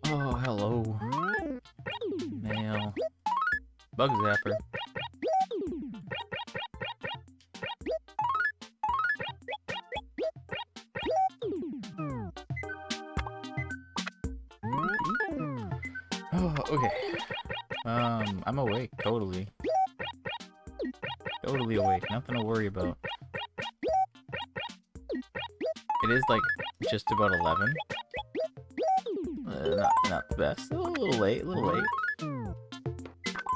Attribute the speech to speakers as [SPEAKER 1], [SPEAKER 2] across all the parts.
[SPEAKER 1] Oh, hello. Mail. Bug zapper. Oh, okay. I'm awake, totally. Totally awake, nothing to worry about. It is like just about 11. Not the best. A little late,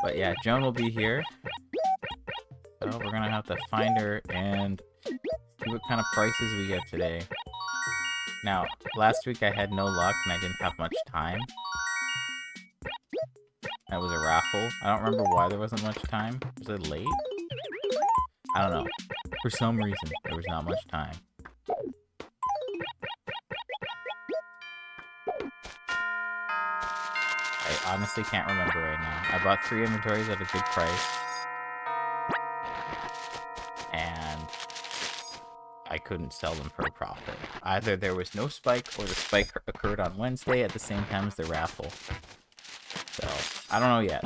[SPEAKER 1] But yeah, Joan will be here. So we're gonna have to find her and see what kind of prices we get today. Now, last week I had no luck and I didn't have much time. That was a raffle. I don't remember why there wasn't much time. Was it late? I don't know. For some reason, there was not much time. I honestly can't remember right now. I bought 3 inventories at a good price. And I couldn't sell them for a profit. Either there was no spike or the spike occurred on Wednesday at the same time as the raffle. So, I don't know yet.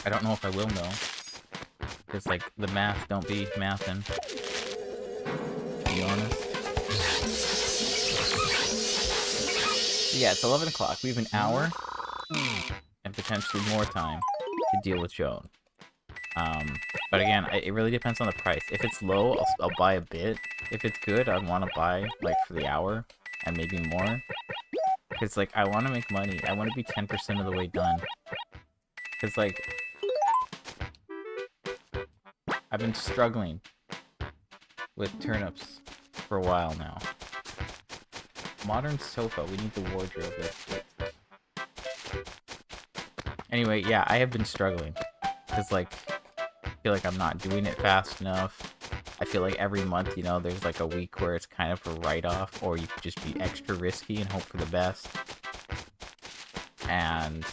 [SPEAKER 1] I don't know if I will know. Because, like, the math don't be mathin'. To be honest. So yeah, it's 11 o'clock. We have an hour and potentially more time to deal with Joan. But again, it really depends on the price. If it's low, I'll buy a bit. If it's good, I want to buy, like, for the hour and maybe more. Because, like, I want to make money. I want to be 10% of the way done. Because, like, I've been struggling with turnips for a while now. Modern sofa. We need the wardrobe. Anyway, yeah, I have been struggling. Because, like, I feel like I'm not doing it fast enough. I feel like every month, you know, there's like a week where it's kind of a write-off, or you could just be extra risky and hope for the best. And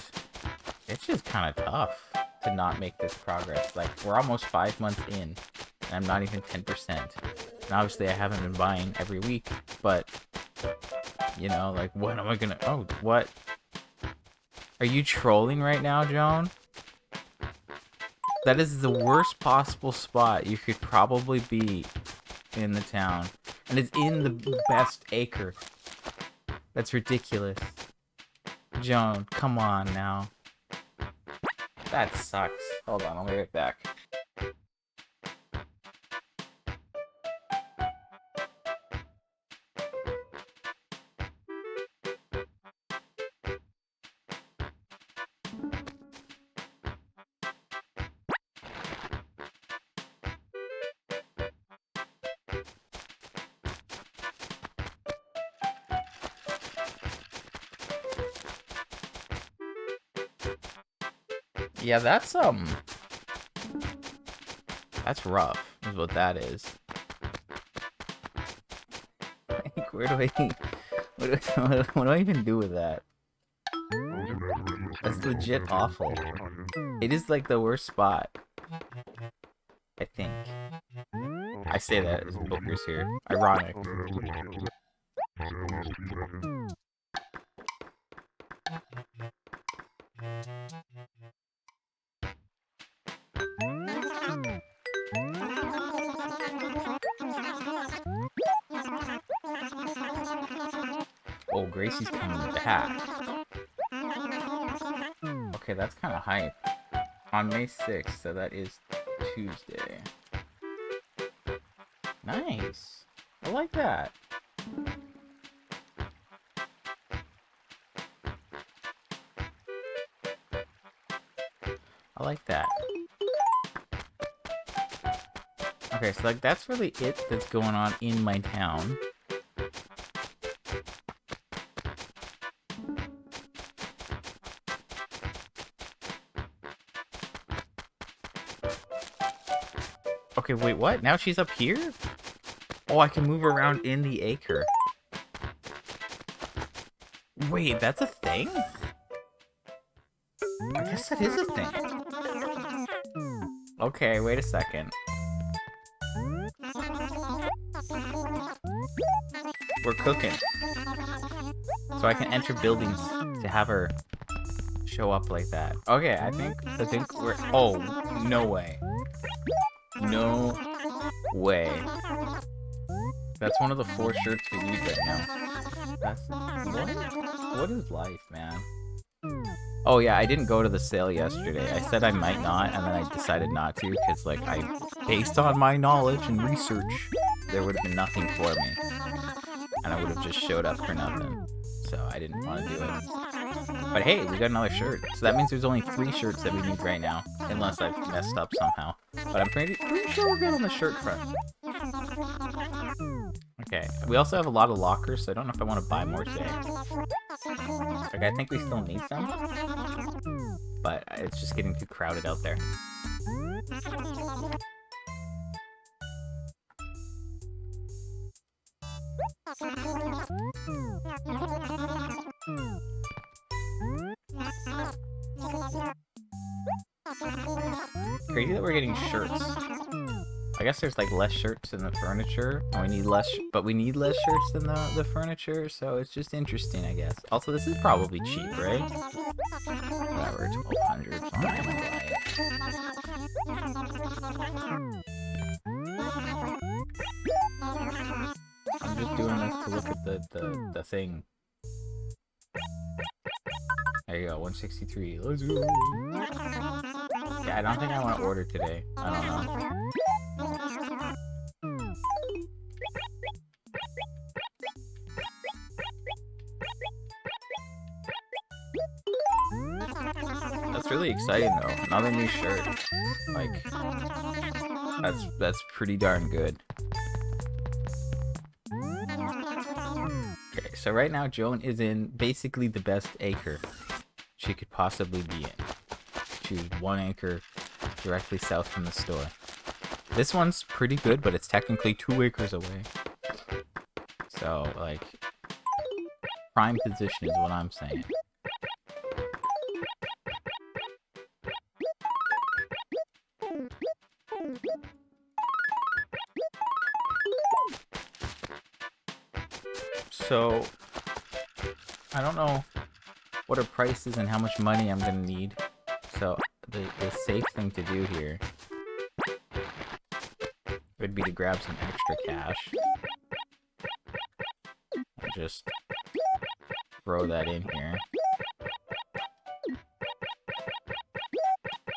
[SPEAKER 1] it's just kind of tough to not make this progress. Like, we're almost 5 months in, and I'm not even 10%. And obviously I haven't been buying every week, but, you know, like, what am I gonna... Oh, what? Are you trolling right now, Joan? That is the worst possible spot you could probably be in the town. And it's in the best acre. That's ridiculous. Joan, come on now. That sucks. Hold on, I'll be right back. Yeah, that's rough, is what that is. Like, where do I... What do I even do with that? That's legit awful. It is, like, the worst spot. I think. I say that as Booker's here. Ironic. Oh, Gracie's coming back. Okay, that's kind of hype. On May 6th, so that is Tuesday. Nice. I like that. I like that. Okay, so like that's really it that's going on in my town. Okay, wait, what? Now she's up here? Oh, I can move around in the acre. Wait, that's a thing? I guess that is a thing. Okay, wait a second. We're cooking. So I can enter buildings to have her show up like that. Okay, I think we're... Oh, no way. No way. That's one of the 4 shirts we need right now. That's... What is life, man? Oh yeah, I didn't go to the sale yesterday. I said I might not, and then I decided not to, because, like, based on my knowledge and research, there would have been nothing for me. And I would have just showed up for nothing. So I didn't want to do it. But hey, we got another shirt. So that means there's only 3 shirts that we need right now. Unless I've messed up somehow. But I'm pretty sure we're good on the shirt front. Okay, we also have a lot of lockers, so I don't know if I want to buy more today. Like, I think we still need some. But it's just getting too crowded out there. Crazy that we're getting shirts. I guess there's like less shirts in the furniture, and we need less shirts than the furniture, so it's just interesting, I guess. Also, this is probably cheap, right? Whatever, 1200. So I'm not gonna buy it. I'm just doing this to look at the thing. There you go, 163. Let's go. Yeah, I don't think I want to order today. I don't know. That's really exciting though. Another new shirt. Like, that's pretty darn good. Okay, so right now Joan is in basically the best acre she could possibly be in. Choose 1 acre directly south from the store. This one's pretty good, but it's technically 2 acres away. So, like, prime position is what I'm saying. So, I don't know what her price is and how much money I'm gonna need. So, the safe thing to do here would be to grab some extra cash. And just throw that in here.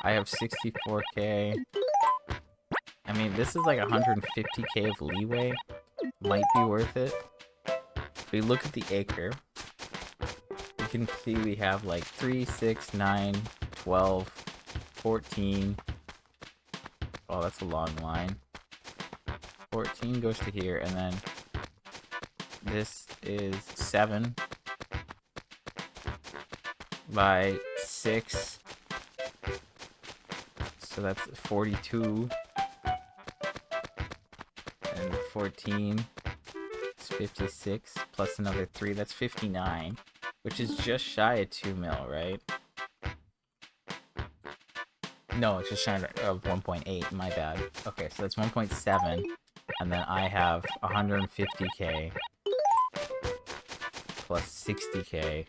[SPEAKER 1] I have 64k. I mean, this is like 150k of leeway. Might be worth it. If we look at the acre, we can see we have like 3, 6, 9, 12, 14. Oh, that's a long line. 14 goes to here, and then this is 7 by 6. So that's 42. And 14 is 56, plus another 3, that's 59. Which is just shy of 2 mil, right? No, it's just shy of 1.8, my bad. Okay, so that's 1.7, and then I have 150k plus 60k.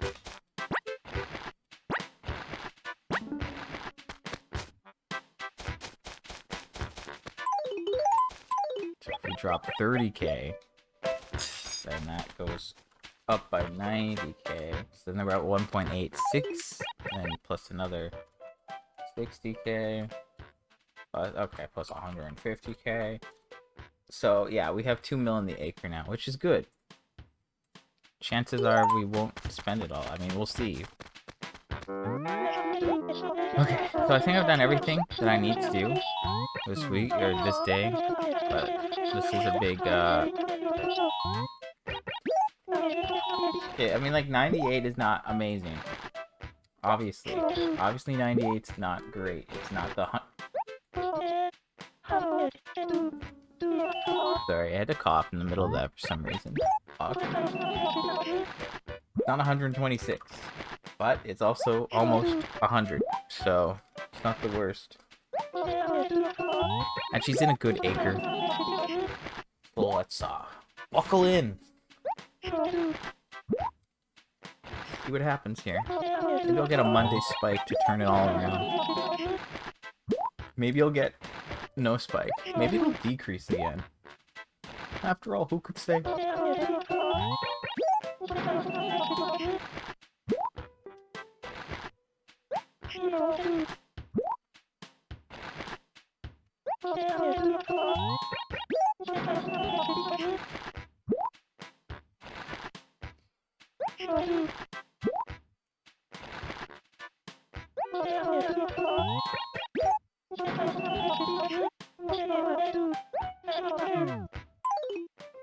[SPEAKER 1] So if we drop 30k, then that goes up by 90k. So then we're at 1.86, and then plus another 60k. Okay, plus 150k. So yeah, we have 2 mil in the acre now, which is good. Chances are we won't spend it all. I mean, we'll see. Okay, so I think I've done everything that I need to do this week, or this day. But this is a big, yeah, I mean, like, 98 is not amazing. Obviously. Obviously, 98's not great. It's not the Sorry, I had to cough in the middle of that for some reason. It's not 126, but it's also almost 100, so it's not the worst. And she's in a good acre. So let's buckle in. See what happens here. Maybe I'll get a Monday spike to turn it all around. Maybe I'll get no spike. Maybe it'll decrease again. After all, who could say?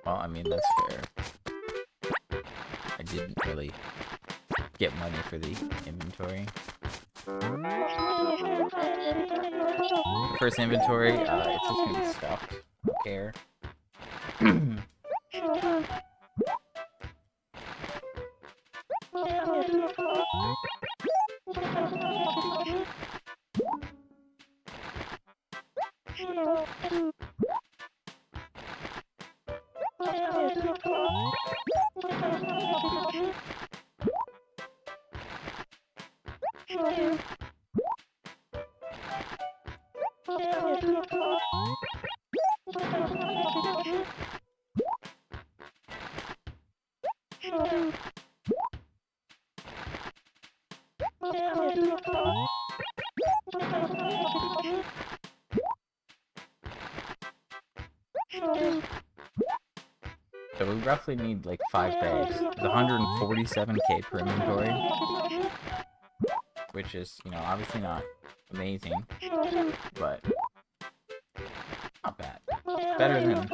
[SPEAKER 1] Well, I mean, that's fair. I didn't really get money for the inventory. The first inventory, it's just gonna be stuffed. I don't care. So we roughly need like 5 bags. It's 147k per inventory, which is, you know, obviously not amazing, but not bad. Better than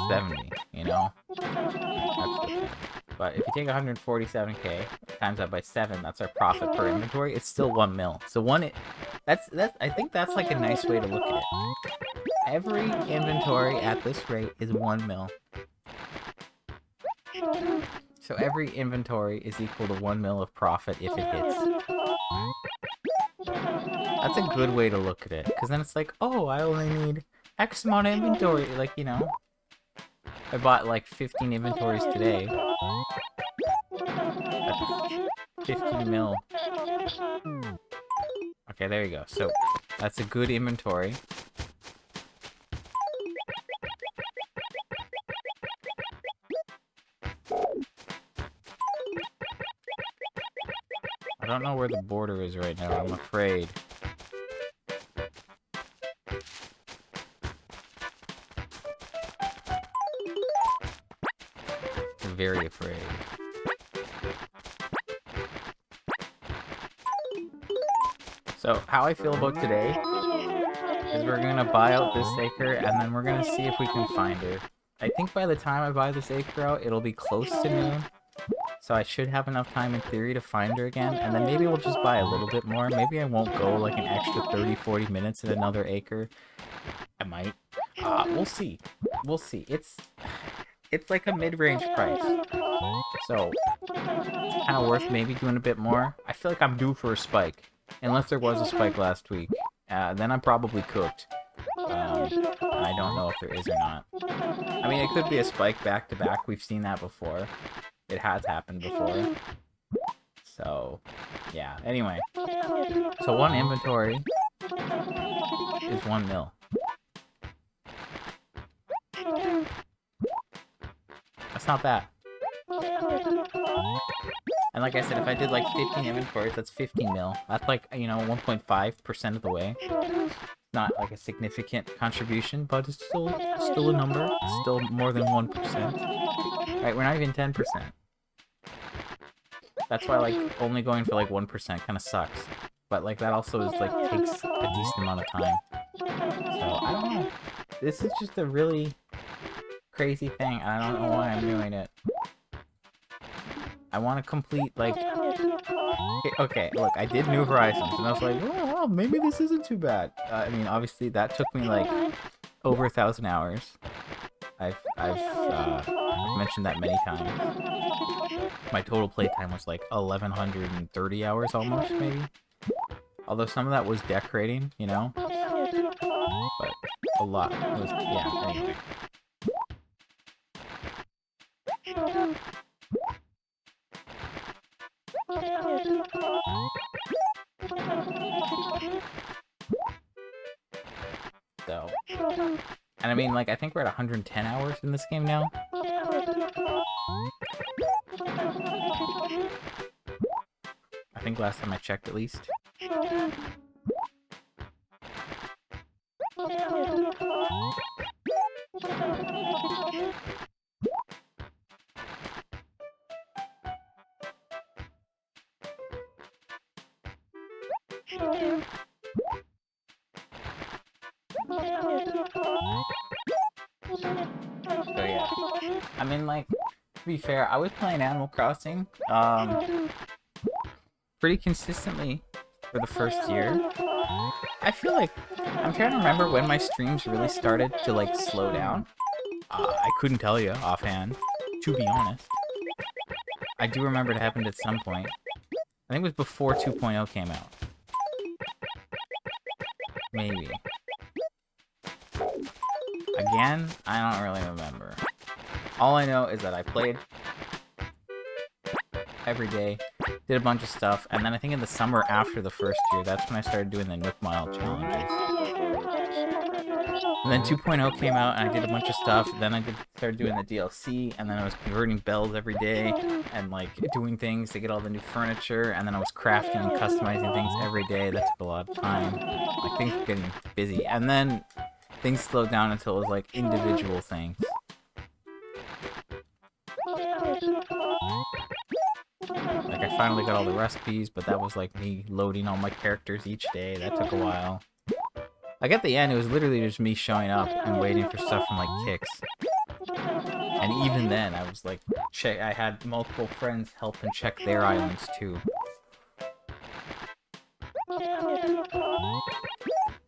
[SPEAKER 1] 70, you know? That's the thing. But if you take 147k, times that by 7, that's our profit per inventory, it's still 1 mil. So I think that's like a nice way to look at it. Every inventory at this rate is 1 mil. So every inventory is equal to 1 mil of profit if it hits. That's a good way to look at it, because then it's like, oh, I only need X amount of inventory. Like, you know, I bought like 15 inventories today. That's 15 mil. Okay, there you go. So that's a good inventory. I don't know where the border is right now, I'm afraid. I'm very afraid. So, how I feel about today is we're gonna buy out this acre, and then we're gonna see if we can find her. I think by the time I buy this acre out, it'll be close to noon. So I should have enough time in theory to find her again, and then maybe we'll just buy a little bit more. Maybe I won't go like an extra 30-40 minutes in another acre. I might. We'll see. We'll see. It's like a mid-range price. So, kind of worth maybe doing a bit more. I feel like I'm due for a spike. Unless there was a spike last week. Then I'm probably cooked. I don't know if there is or not. I mean, it could be a spike back-to-back. We've seen that before. It has happened before. So, yeah. Anyway. So one inventory is 1 mil. That's not bad. And like I said, if I did like 15 inventories, that's 15 mil. That's like, you know, 1.5% of the way. Not like a significant contribution, but it's still a number. It's still more than 1%. Right, we're not even 10%. That's why, like, only going for, like, 1% kind of sucks. But, like, that also is, like, takes a decent amount of time. So, I don't know. This is just a really crazy thing, and I don't know why I'm doing it. I want to complete, like... Okay, look, I did New Horizons, and I was like, oh, well, maybe this isn't too bad. I mean, obviously, that took me, like, over 1,000 hours. I've mentioned that many times. My total playtime was like 1,130 hours almost, maybe. Although some of that was decorating, you know? But a lot was, yeah, anyway. mean, like, I think we're at 110 hours in this game now. I think last time I checked, at least. So yeah, I mean, like, to be fair, I was playing Animal Crossing, pretty consistently for the first year. I feel like, I'm trying to remember when my streams really started to, like, slow down. I couldn't tell you offhand, to be honest. I do remember it happened at some point. I think it was before 2.0 came out. Maybe. Again, I don't really remember. All I know is that I played every day, did a bunch of stuff, and then I think in the summer after the first year, that's when I started doing the Nook Mile challenges. And then 2.0 came out, and I did a bunch of stuff. Then I started doing the DLC, and then I was converting bells every day, and like doing things to get all the new furniture, and then I was crafting and customizing things every day. That took a lot of time. Like, things were getting busy. And then things slowed down until it was like individual things. Like, I finally got all the recipes, but that was like me loading all my characters each day. That took a while. Like, at the end, it was literally just me showing up and waiting for stuff from, like, Kix. And even then, I was, like, I had multiple friends help and check their islands, too.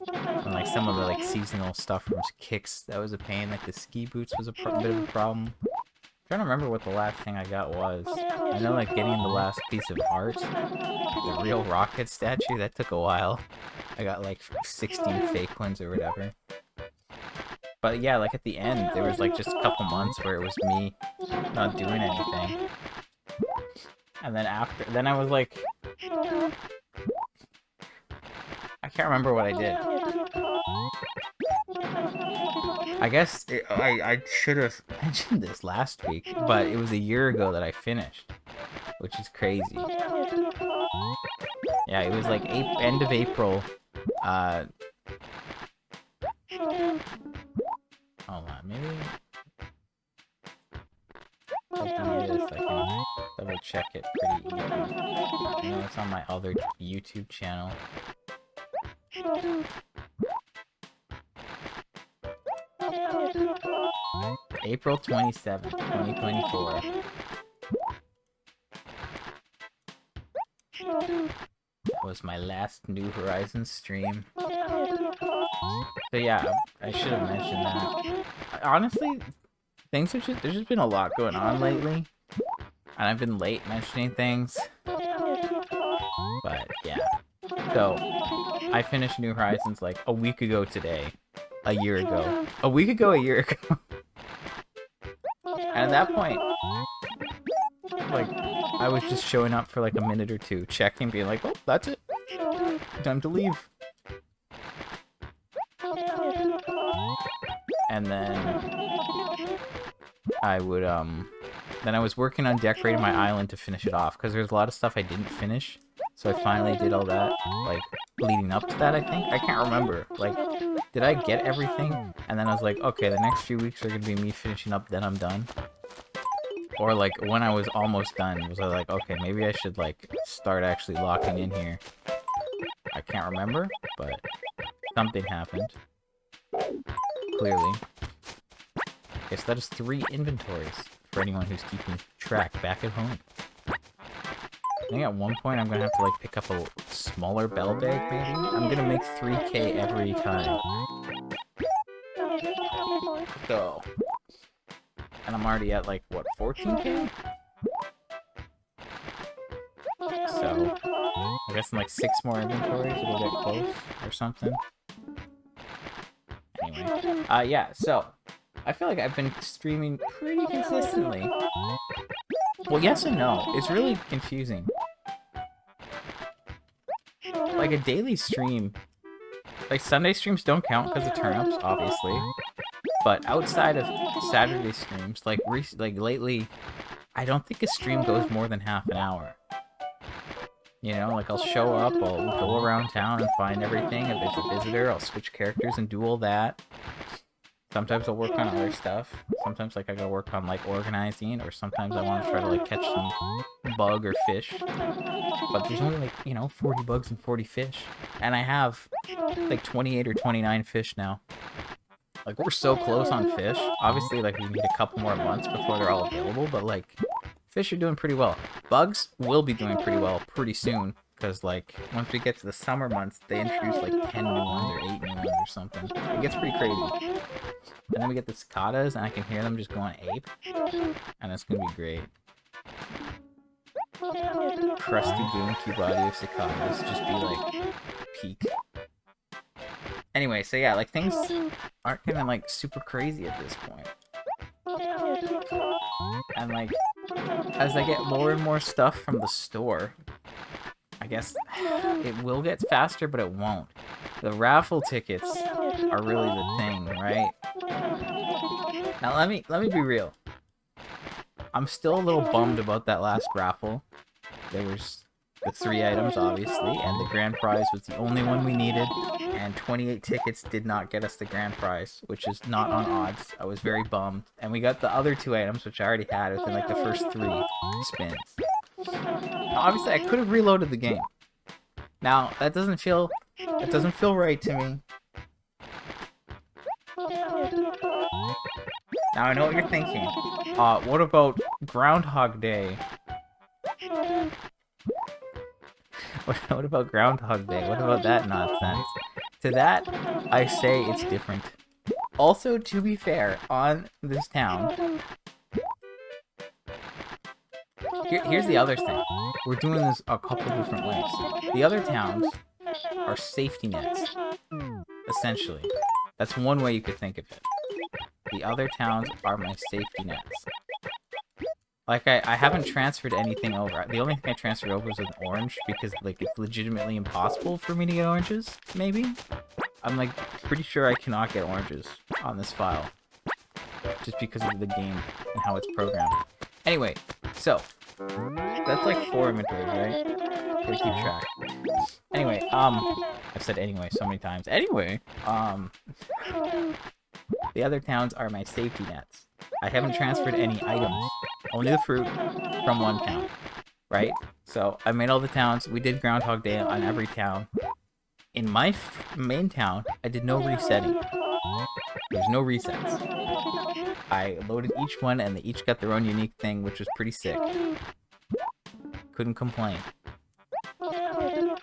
[SPEAKER 1] And, like, some of the, like, seasonal stuff from Kix, that was a pain. Like, the ski boots was a bit of a problem. I'm trying to remember what the last thing I got was. I know, like, getting the last piece of art, the real rocket statue, that took a while. I got like 16 fake ones or whatever. But yeah, like at the end, there was like just a couple months where it was me not doing anything. And then then I was like, I can't remember what I did. I guess I should have mentioned this last week, but it was a year ago that I finished, which is crazy. Yeah, it was like end of April. Hold on, maybe if I do this, I can double check it pretty easy. I know it's on my other YouTube channel. April 27th, 2024. That was my last New Horizons stream. So yeah, I should have mentioned that. Honestly, there's just been a lot going on lately. And I've been late mentioning things. But yeah. So, I finished New Horizons like a week ago today. A year ago. A week ago, a year ago. And at that point, like, I was just showing up for like a minute or two, checking, being like, oh, that's it. Time to leave. And then I would, then I was working on decorating my island to finish it off, because there's a lot of stuff I didn't finish. So I finally did all that, like, leading up to that, I think? I can't remember. Like, did I get everything? And then I was like, okay, the next few weeks are gonna be me finishing up, then I'm done. Or, like, when I was almost done, was I like, okay, maybe I should, like, start actually locking in here. I can't remember, but something happened. Clearly. Okay, so that is 3 inventories for anyone who's keeping track back at home. I think at one point I'm gonna have to like pick up a smaller bell bag, maybe? I'm gonna make 3K every time. So. And I'm already at like, what, 14K? So, I guess in like 6 more inventories it'll get close or something. Anyway, yeah, so I feel like I've been streaming pretty consistently. Well, yes and no. It's really confusing. Like, a daily stream... Like, Sunday streams don't count because of turnips, obviously. But outside of Saturday streams, like lately, I don't think a stream goes more than half an hour. You know, like I'll show up, I'll go around town and find everything. If there's a visitor, I'll switch characters and do all that. Sometimes I'll work on other stuff. Sometimes like I gotta work on like organizing, or sometimes I want to try to like catch some bug or fish. But there's only like, you know, 40 bugs and 40 fish. And I have like 28 or 29 fish now. Like we're so close on fish. Obviously like we need a couple more months before they're all available, but like fish are doing pretty well. Bugs will be doing pretty well pretty soon. Because, like, once we get to the summer months, they introduce, like, 10 new ones or 8 new ones or something. It gets pretty crazy. And then we get the cicadas, and I can hear them just going ape. And it's gonna be great. Crusty GameCube audio of cicadas. Just be, like, peak. Anyway, so yeah, like, things aren't gonna, like, super crazy at this point. And, like, as I get more and more stuff from the store, I guess it will get faster, but it won't. The raffle tickets are really the thing, right? Now let me be real. I'm still a little bummed about that last raffle. There was the 3 items, obviously, and the grand prize was the only one we needed, and 28 tickets did not get us the grand prize, which is not on odds. I was very bummed. And we got the other 2 items, which I already had within like the first 3 spins. Obviously, I could have reloaded the game. Now, that doesn't feel right to me. Now, I know what you're thinking. What about Groundhog Day? What about Groundhog Day? What about that nonsense? To that, I say it's different. Also, to be fair, on this town... Here's the other thing. We're doing this a couple different ways. The other towns are safety nets, essentially. That's one way you could think of it. The other towns are my safety nets. Like, I haven't transferred anything over. The only thing I transferred over was an orange, because, like, it's legitimately impossible for me to get oranges, maybe? I'm, like, pretty sure I cannot get oranges on this file. Just because of the game and how it's programmed. Anyway, so... that's like 4 inventories, right? Gotta keep track. Anyway, I've said anyway so many times. Anyway, the other towns are my safety nets. I haven't transferred any items. Only the fruit from one town, right? So, I made all the towns. We did Groundhog Day on every town. In my main town, I did no resetting. There's no resets. I loaded each one, and they each got their own unique thing, which was pretty sick. Couldn't complain. And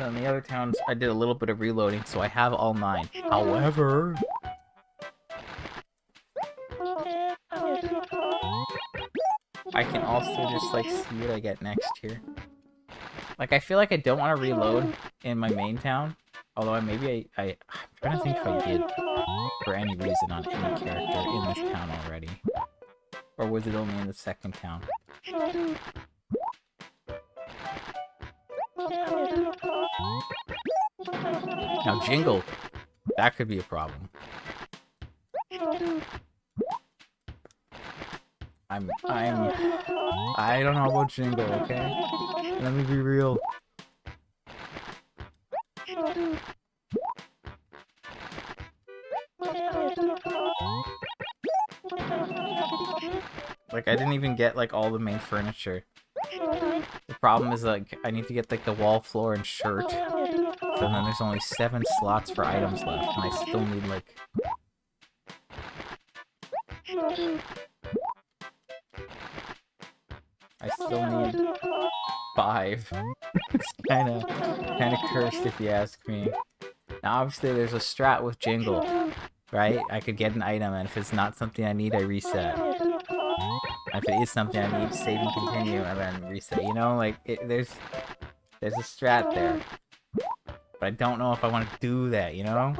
[SPEAKER 1] then the other towns, I did a little bit of reloading, so I have all 9. However... I can also just, like, see what I get next here. Like, I feel like I don't want to reload in my main town. Although I'm trying to think if I did for any reason on any character in this town already. Or was it only in the second town? Now, Jingle, that could be a problem. I don't know about Jingle, okay? Let me be real. Like, I didn't even get, like, all the main furniture. The problem is, like, I need to get, like, the wall, floor, and shirt. So then there's only 7 slots for items left, and I still need, like... I still need 5. It's kinda cursed if you ask me. Now, obviously, there's a strat with Jingle, right? I could get an item, and if it's not something I need, I reset. And if it is something I need, save and continue, and then reset. You know, like, there's a strat there. But I don't know if I want to do that, you know?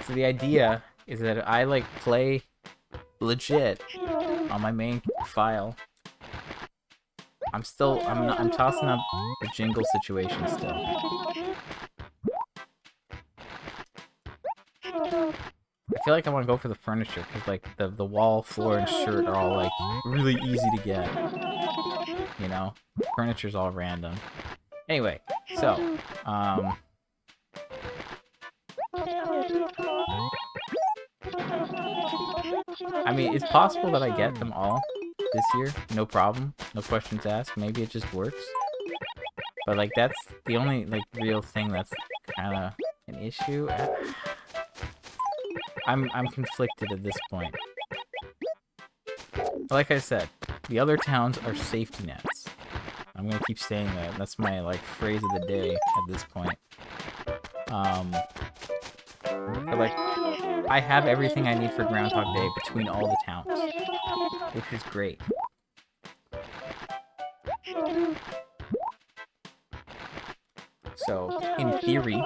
[SPEAKER 1] So the idea is that I, like, play legit on my main file. I'm tossing up the Jingle situation still. I feel like I want to go for the furniture because like the wall, floor, and shirt are all like really easy to get. You know, furniture's all random. Anyway, so I mean, it's possible that I get them all this year, no problem, no questions asked. Maybe it just works. But like that's the only like real thing that's kind of an issue. I'm conflicted at this point. Like I said, the other towns are safety nets. I'm gonna keep saying that. That's my like phrase of the day at this point. But like, I have everything I need for Groundhog Day between all the towns, which is great. So, in theory,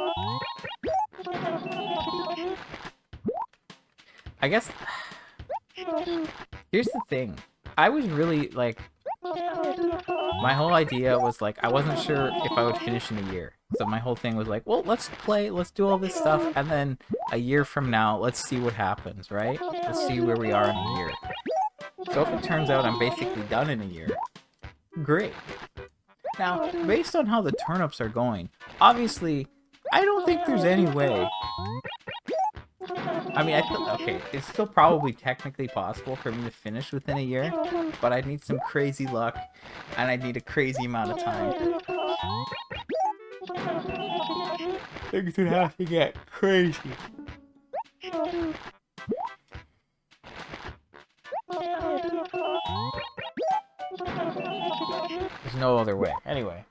[SPEAKER 1] I guess, here's the thing. I was really, like, my whole idea was, like, I wasn't sure if I would finish in a year. So my whole thing was like, well, let's play, let's do all this stuff, and then a year from now, let's see what happens, right? Let's see where we are in a year. So if it turns out I'm basically done in a year, great. Now, based on how the turnips are going, obviously, I don't think there's any way. I mean, okay, it's still probably technically possible for me to finish within a year, but I'd need some crazy luck, and I'd need a crazy amount of time. Things would have to get crazy. There's no other way. Anyway.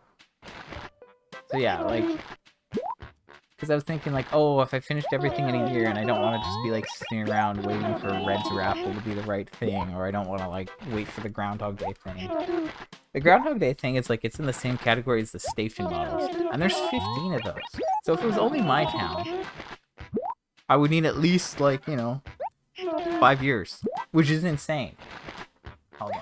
[SPEAKER 1] So yeah, like, because I was thinking like, oh, if I finished everything in a year and I don't want to just be like sitting around waiting for Red's raffle to be the right thing, or I don't want to like wait for the Groundhog Day thing. The Groundhog Day thing is like, it's in the same category as the station models, and there's 15 of those. So if it was only my town, I would need at least like, you know, 5 years, which is insane. Hold on.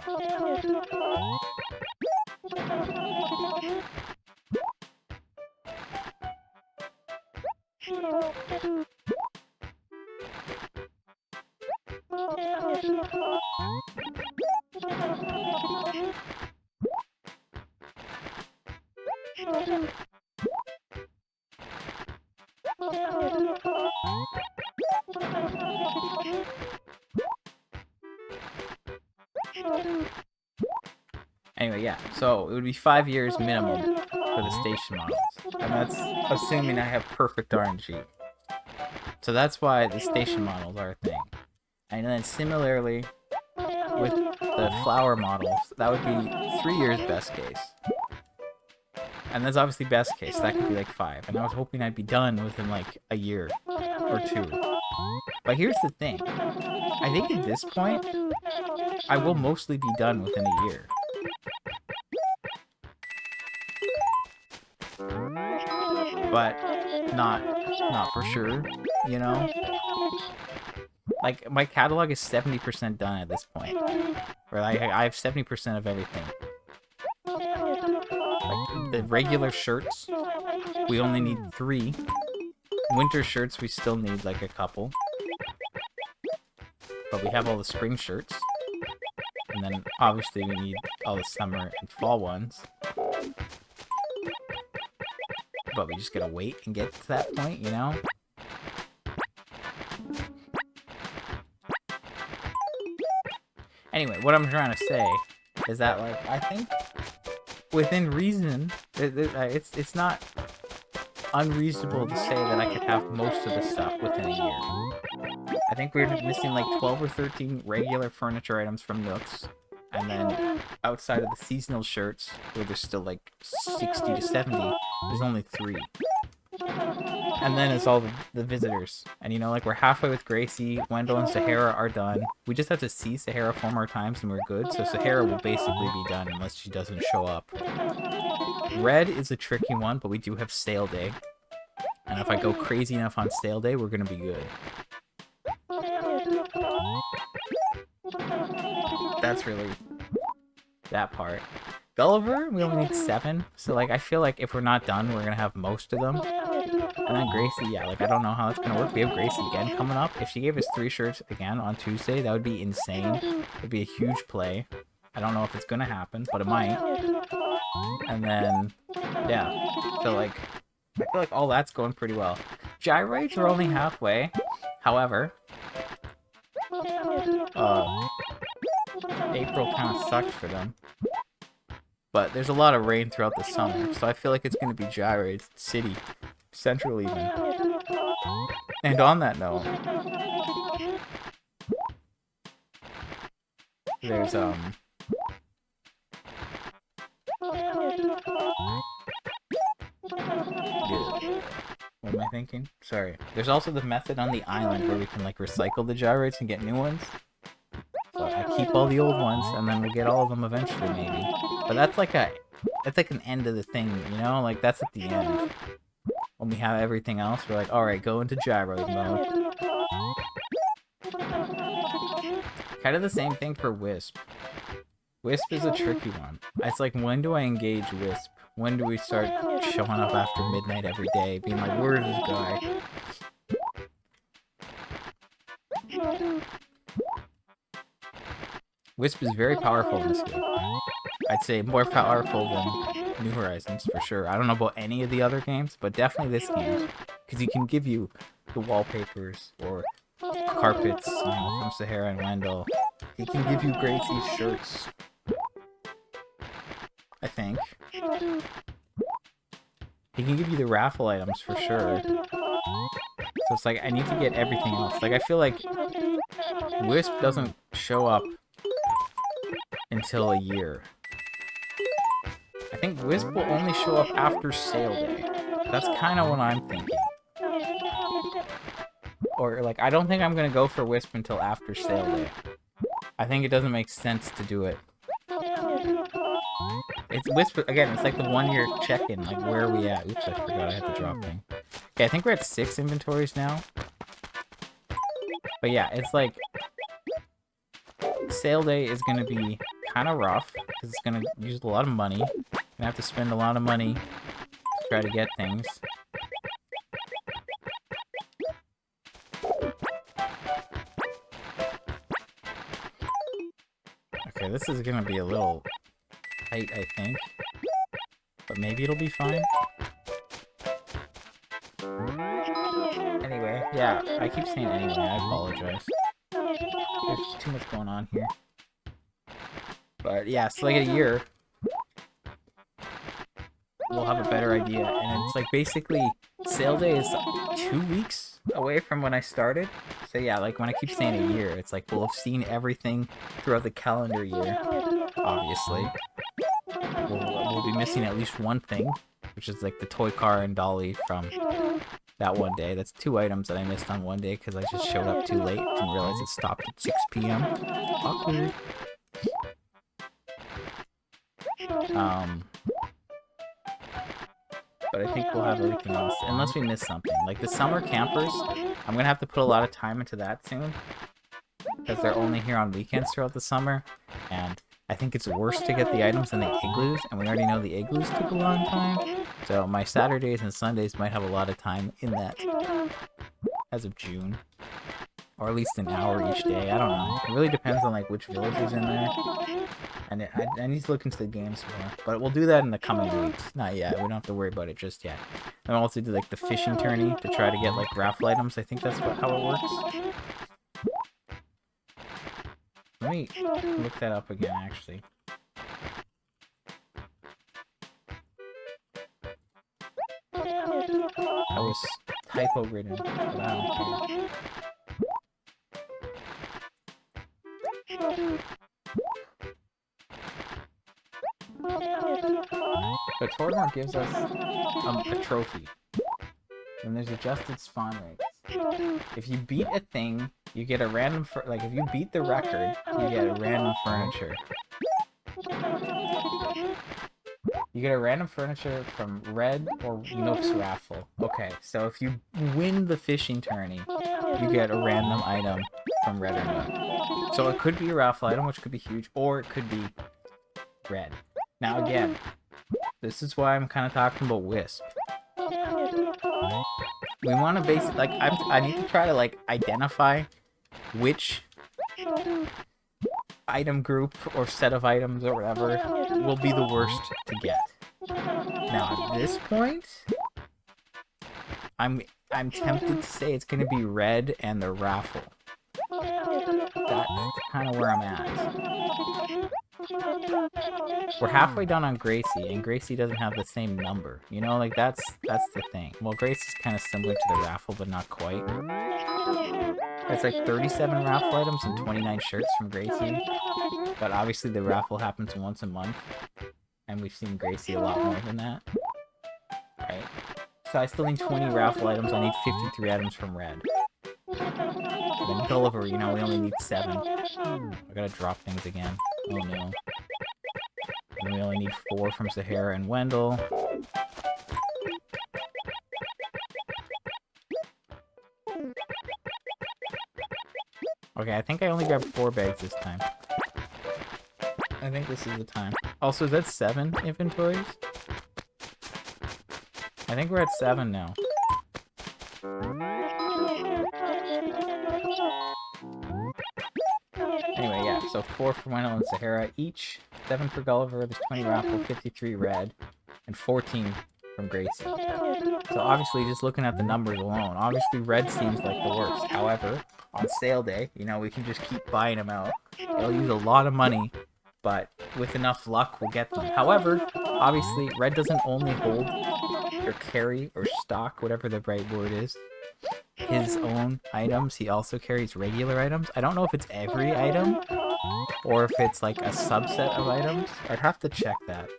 [SPEAKER 1] Anyway, yeah, so it would be 5 years minimum for the station models. And that's assuming I have perfect RNG. So that's why the station models are a thing. And then similarly, with the flower models, that would be 3 years best case. And that's obviously best case, that could be like 5. And I was hoping I'd be done within like a year or 2. But here's the thing. I think at this point, I will mostly be done within a year. But not for sure, you know? Like, my catalog is 70% done at this point. Or I have 70% of everything. Like, the regular shirts, we only need 3. Winter shirts, we still need like a couple. But we have all the spring shirts. And then, obviously, we need all the summer and fall ones. But we just gotta wait and get to that point, you know? Anyway, what I'm trying to say is that, like, I think within reason, it's not unreasonable to say that I could have most of the stuff within a year. I think we're missing like 12 or 13 regular furniture items from Nooks. And then outside of the seasonal shirts, where there's still like 60 to 70, there's only 3. And then it's all the visitors. And you know, like, we're halfway with Gracie, Wendell and Sahara are done. We just have to see Sahara 4 more times and we're good. So Sahara will basically be done unless she doesn't show up. Red is a tricky one, but we do have sale day. And if I go crazy enough on sale day, we're gonna be good. That's really that part. Gulliver, we only need 7. So, like, I feel like if we're not done, we're gonna have most of them. And then Gracie, yeah, like, I don't know how it's gonna work. We have Gracie again coming up. If she gave us 3 shirts again on Tuesday, that would be insane. It'd be a huge play. I don't know if it's gonna happen, but it might. And then, yeah. So, like, I feel like all that's going pretty well. Gyroids are only halfway. However, April kind of sucked for them. But there's a lot of rain throughout the summer, so I feel like it's going to be gyroids, city, central even. And on that note, there's, what am I thinking? Sorry. There's also the method on the island where we can, like, recycle the gyroids and get new ones. So I keep all the old ones, and then we'll get all of them eventually, maybe. But that's like an end of the thing, you know? Like, that's at the end. When we have everything else, we're like, alright, go into gyroid mode. Kind of the same thing for Wisp. Wisp is a tricky one. It's like, when do I engage Wisp? When do we start showing up after midnight every day, being like, where's this guy? Wisp is very powerful in this game. I'd say more powerful than New Horizons, for sure. I don't know about any of the other games, but definitely this game. Because he can give you the wallpapers, or carpets, you know, from Sahara and Wendell. He can give you Gracie's shirts. I think. He can give you the raffle items, for sure. So it's like, I need to get everything else. Like, I feel like Wisp doesn't show up until a year. I think Wisp will only show up after sale day. That's kind of what I'm thinking. Or, like, I don't think I'm going to go for Wisp until after sale day. I think it doesn't make sense to do it. It's Wisp, again, it's like the 1 year check-in, like, where are we at? Oops, I forgot I had the drop thing. Okay, I think we're at 6 inventories now. But yeah, it's like, sale day is going to be kind of rough, because it's going to use a lot of money. Going to have to spend a lot of money to try to get things. Okay, this is going to be a little tight, I think. But maybe it'll be fine. Anyway, yeah, I keep saying anyway, I apologize. There's too much going on here. But yeah, so like a year, we'll have a better idea. And it's like basically, sale day is 2 weeks away from when I started. So yeah, like when I keep saying a year, it's like we'll have seen everything throughout the calendar year, obviously. We'll be missing at least one thing, which is like the toy car and dolly from that one day. That's 2 items that I missed on one day because I just showed up too late. Didn't realize it stopped at 6 p.m. Awkward. But I think we'll have everything else, unless we miss something. Like the summer campers, I'm gonna have to put a lot of time into that soon, because they're only here on weekends throughout the summer, and I think it's worse to get the items than the igloos, and we already know the igloos took a long time. So my Saturdays and Sundays might have a lot of time in that as of June. Or at least an hour each day, I don't know. It really depends on like which village is in there. And I need to look into the games more. But we'll do that in the coming weeks. Not yet, we don't have to worry about it just yet. And we'll also do like the fishing tourney to try to get like raffle items. I think that's how it works. Let me look that up again, actually. I was typo-ridden, but I don't care. But Toradmore gives us a trophy. And there's adjusted spawn rates. If you beat a thing, you get a random... like, if you beat the record, you get a random furniture. You get a random furniture from Red or Nook's raffle. Okay, so if you win the fishing tourney, you get a random item from Red or Nook. So it could be a raffle item, which could be huge, or it could be Red. Now again, this is why I'm kind of talking about Wisp. We want to base like I need to try to like identify which item group or set of items or whatever will be the worst to get. Now at this point, I'm tempted to say it's gonna be red and the raffle. That's kind of where I'm at. We're halfway done on Gracie, and Gracie doesn't have the same number. You know, like that's the thing. Well, Gracie's kind of similar to the raffle, but not quite. It's like 37 raffle items and 29 shirts from Gracie. But obviously the raffle happens once a month, and we've seen Gracie a lot more than that. Right? So I still need 20 raffle items. I need 53 items from Red. And then Gulliver, you know, we only need 7. I gotta drop things again. Oh no. And we only need 4 from Sahara and Wendell. Okay, I think I only grabbed 4 bags this time. I think this is the time. Also, is that 7 inventories? I think we're at 7 now. Anyway, yeah, so 4 for Wendell and Sahara each, 7 for Gulliver, there's 20 raffle, 53 red, and 14 from Gracie. So obviously, just looking at the numbers alone, obviously red seems like the worst. However, on sale day, you know, we can just keep buying them out. It'll use a lot of money, but with enough luck, we'll get them. However, obviously, red doesn't only hold or carry or stock, whatever the right word is, his own items. He also carries regular items. I don't know if it's every item or if it's like a subset of items. I'd have to check that.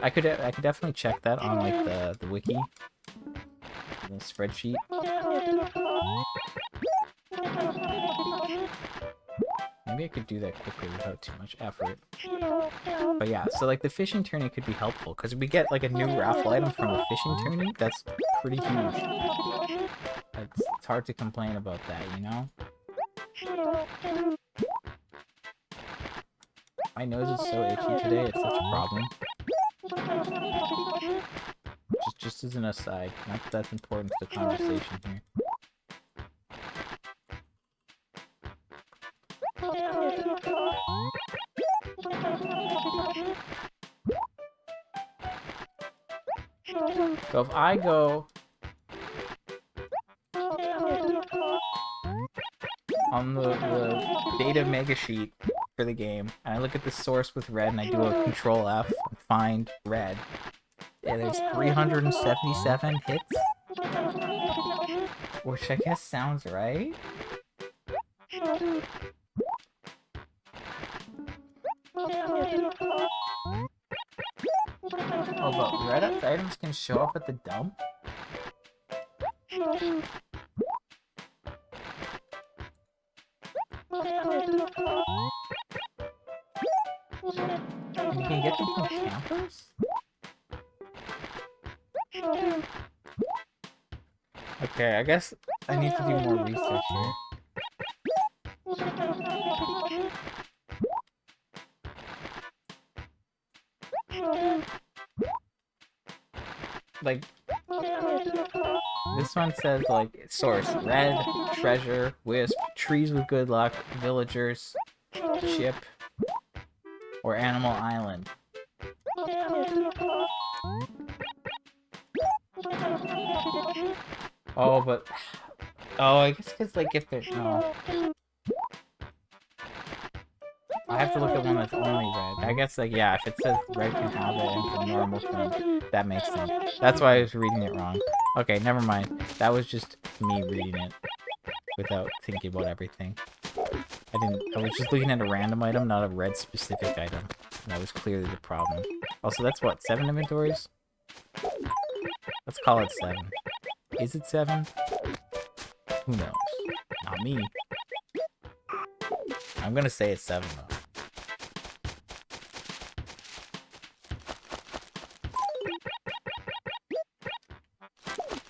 [SPEAKER 1] I could definitely check that on like the wiki, the spreadsheet. Maybe I could do that quickly without too much effort. But yeah, so like the fishing tourney could be helpful because we get like a new raffle item from the fishing tourney. That's pretty huge. It's hard to complain about that, you know? My nose is so itchy today, it's such a problem. Just as an aside, not that that's important to the conversation here. So if I go on the data mega sheet for the game, and I look at the source with red, and I do a control F and find red, yeah, there's 377 hits, which I guess sounds right. Oh, but red items can show up at the dump? And you can get them from campers? Okay, I guess I need to do more research here. Like, this one says, like, source, red, treasure, wisp, trees with good luck, villagers, ship, or Animal Island. Oh, but... Oh, I guess because, like, if there's... No. I have to look at one that's only red. I guess, like, yeah, if it says red can have it and for normal thing, that makes sense. That's why I was reading it wrong. Okay, never mind. That was just me reading it without thinking about everything. I was just looking at a random item, not a red specific item. And that was clearly the problem. Also, that's what, 7 inventories? Let's call it 7. Is it 7? Who knows? Not me. I'm gonna say it's 7 though.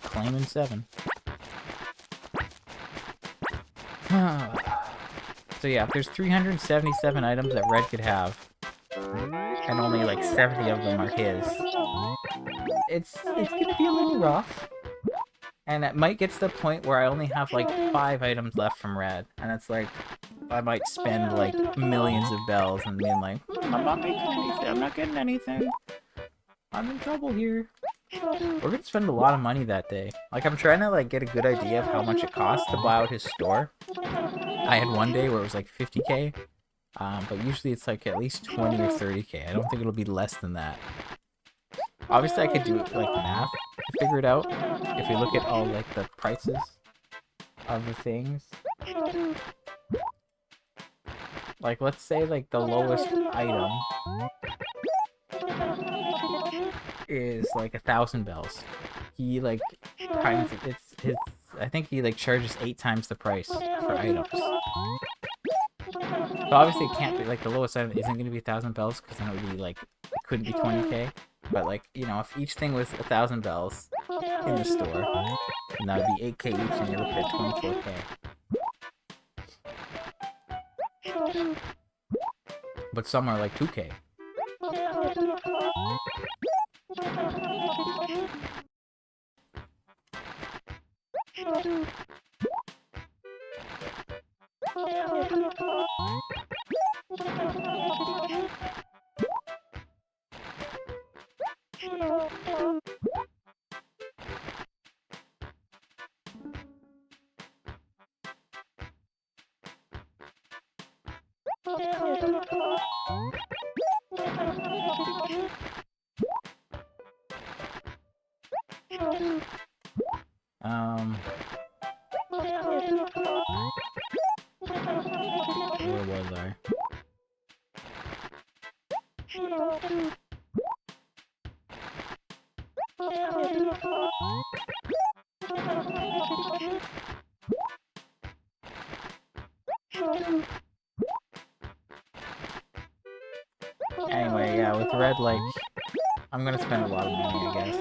[SPEAKER 1] Claiming 7. So yeah, if there's 377 items that Red could have, and only like 70 of them are his, it's gonna be a little rough. And it might get to the point where I only have like 5 items left from red, and it's like I might spend like millions of bells and being like, I'm not making anything, I'm not getting anything. I'm in trouble here. We're gonna spend a lot of money that day. Like, I'm trying to like get a good idea of how much it costs to buy out his store. I had one day where it was like 50k, but usually it's like at least 20 or 30k. I don't think it'll be less than that. Obviously, I could do like math to figure it out. If we look at all like the prices of the things, like let's say like the lowest item is like 1,000 bells. He like times it's his. I think he like charges 8 times the price for items. So obviously it can't be like the lowest item isn't going to be 1,000 bells because then it would be like it couldn't be 20k. But like if each thing was 1,000 bells in the store, then that would be 8k each, and you're looking at 24k. But some are like 2k. Where was I? Anyway, yeah, with red, like, I'm gonna spend a lot of money, I guess.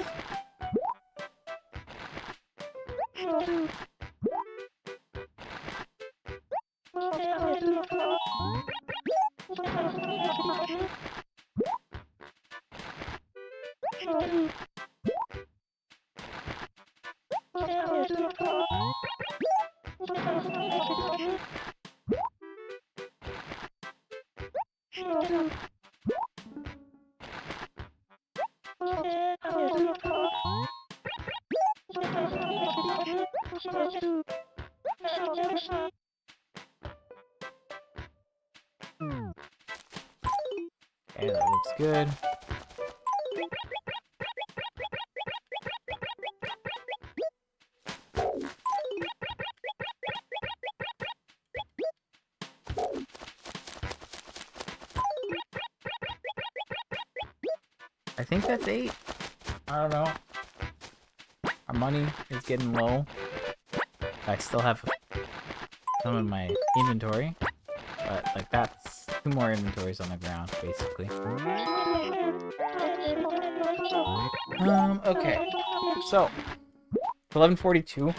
[SPEAKER 1] Okay, that looks good. I think that's 8. I don't know. Our money is getting low. I still have some in my inventory, but like that's 2 more inventories on the ground, basically. Okay. So, 1142.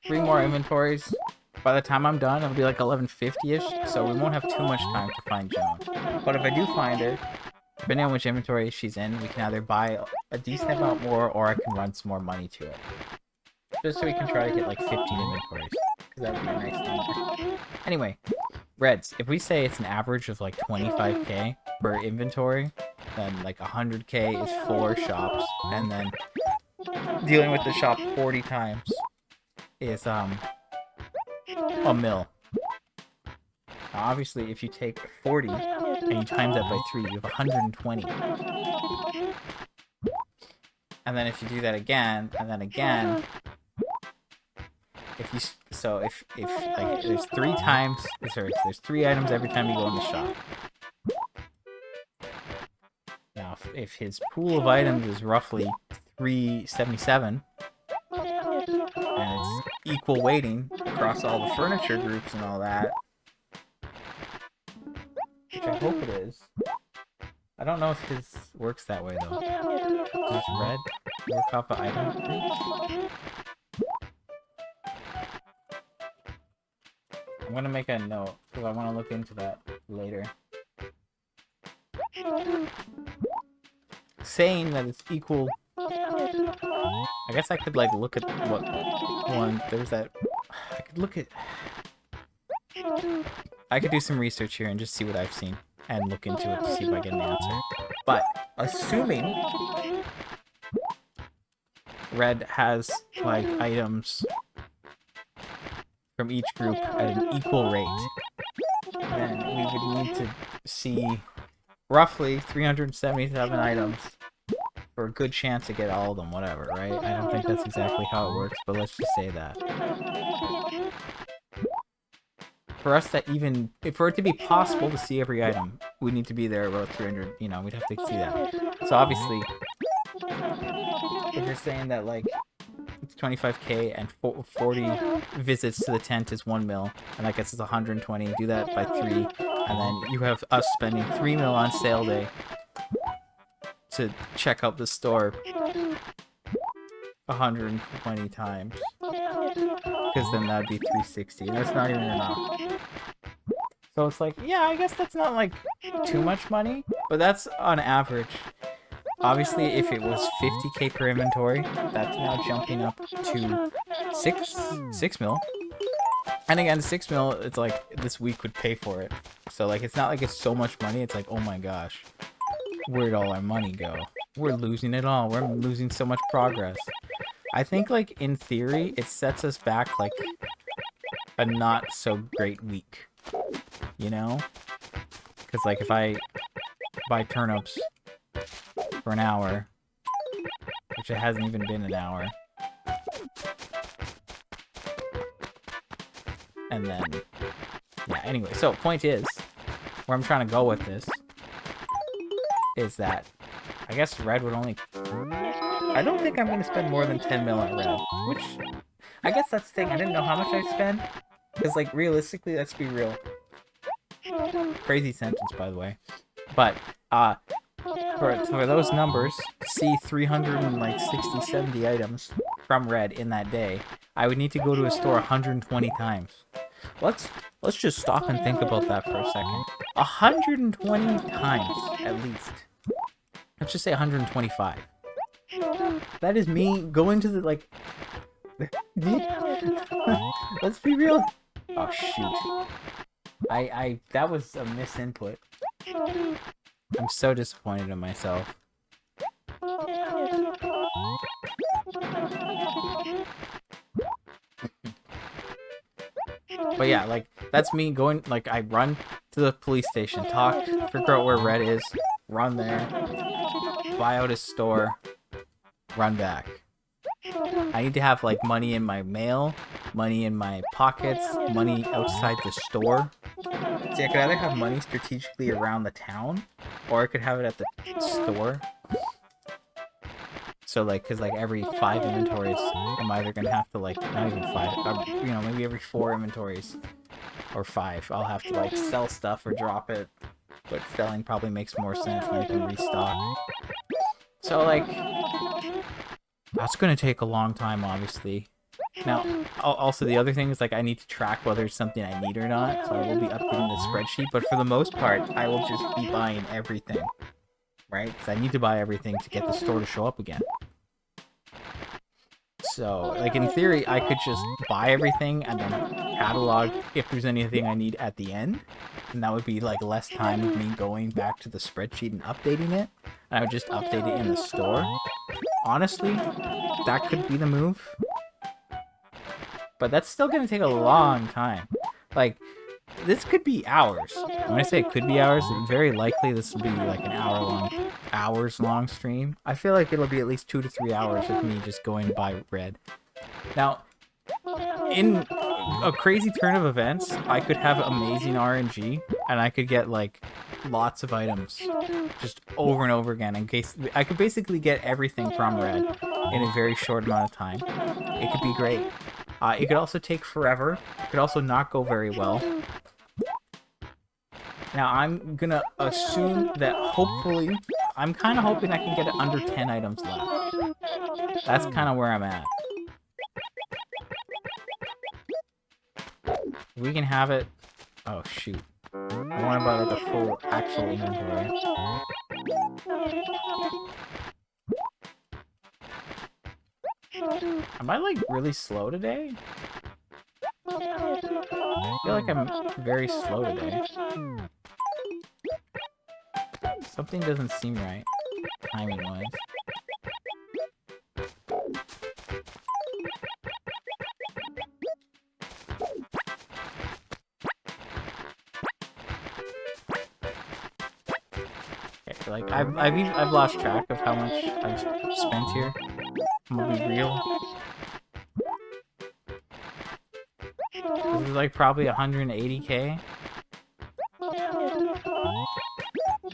[SPEAKER 1] 3 more inventories. By the time I'm done, it'll be like 1150-ish, so we won't have too much time to find Joan. But if I do find her, depending on which inventory she's in, we can either buy a decent amount more, or I can run some more money to it. Just so we can try to hit like 15 inventories, because that would be a nice number. Anyway, reds, if we say it's an average of like 25k per inventory, then like 100k is 4 shops, and then dealing with the shop 40 times is a mil. Now, obviously, if you take 40 and you times that by 3, you have 120. And then if you do that again, and then again, if like there's 3 times, there's 3 items every time you go in the shop. Now, if his pool of items is roughly 377, and it's equal weighting across all the furniture groups and all that, which I hope it is. I don't know if his works that way though. Does red work off of item groups? I'm gonna make a note because I want to look into that later. Saying that it's equal I guess I could like look at what one there's that. I could look at. I could do some research here and just see what I've seen and look into it to see if I get an answer. But assuming Red has like items from each group at an equal rate, then we would need to see roughly 377 items for a good chance to get all of them, whatever, right? I don't think that's exactly how it works, but let's just say that. For us to even, for it to be possible to see every item, we need to be there about 300, you know, we'd have to see that. So obviously, if you're saying that, like, it's 25k and 40 visits to the tent is 1 mil, and that gets us 120, do that by 3, and then you have us spending 3 mil on sale day to check out the store 120 times. Because then that'd be 360, and that's not even enough. So it's like, yeah, I guess that's not like too much money, but that's on average. Obviously, if it was 50k per inventory, that's now jumping up to 6 mil. And again, 6 mil, it's like this week would pay for it. So like, it's not like it's so much money. It's like, oh my gosh, where'd all our money go? We're losing it all. We're losing so much progress. I think like in theory, it sets us back like a not so great week, you know? Because like if I buy turnips for an hour, which it hasn't even been an hour, and then, yeah, anyway, so point is, where I'm trying to go with this, is that, I guess Red would only, I don't think I'm going to spend more than 10 mil at Red, which, I guess that's the thing, I didn't know how much I'd spend, because, like, realistically, let's be real, crazy sentence, by the way, but, for those numbers, to see 360, 70 items from Red in that day, I would need to go to a store 120 times. Let's just stop and think about that for a second. 120 times, at least. Let's just say 125. That is me going to the, like... Let's be real. Oh, shoot. That was a misinput. I'm so disappointed in myself. But yeah, like, that's me going, like, I run to the police station, talk, figure out where Red is, run there, buy out his store, run back. I need to have, like, money in my mail, money in my pockets, money outside the store. See, I could either have money strategically around the town, or I could have it at the store. So, like, because, like, every 5 inventories, I'm either going to have to, like, not even 5, you know, maybe every 4 inventories, or 5, I'll have to, like, sell stuff or drop it. But selling probably makes more sense when I can restock. So, like, that's going to take a long time, obviously. Now, also, the other thing is, like, I need to track whether it's something I need or not, so I will be updating the spreadsheet, but for the most part, I will just be buying everything, right? Because I need to buy everything to get the store to show up again. So, like, in theory, I could just buy everything and then catalog if there's anything I need at the end, and that would be, like, less time of me going back to the spreadsheet and updating it, and I would just update it in the store. Honestly, that could be the move. But that's still going to take a long time. Like, this could be hours. When I say it could be hours, very likely this will be like an hours long stream. I feel like it'll be at least 2 to 3 hours of me just going to buy Red. Now, in a crazy turn of events, I could have amazing RNG, and I could get, like, lots of items just over and over again. In case I could basically get everything from Red in a very short amount of time. It could be great. It could also take forever. It could also not go very well. Now, I'm gonna assume that hopefully, I'm kind of hoping I can get it under 10 items left. That's kind of where I'm at. We can have it. Oh, shoot. I want to buy, like, a full actual inventory. Am I, like, really slow today? I feel like I'm very slow today. Something doesn't seem right, timing-wise. Okay, like, I've lost track of how much I've spent here. I'm gonna be real. This is like probably 180k.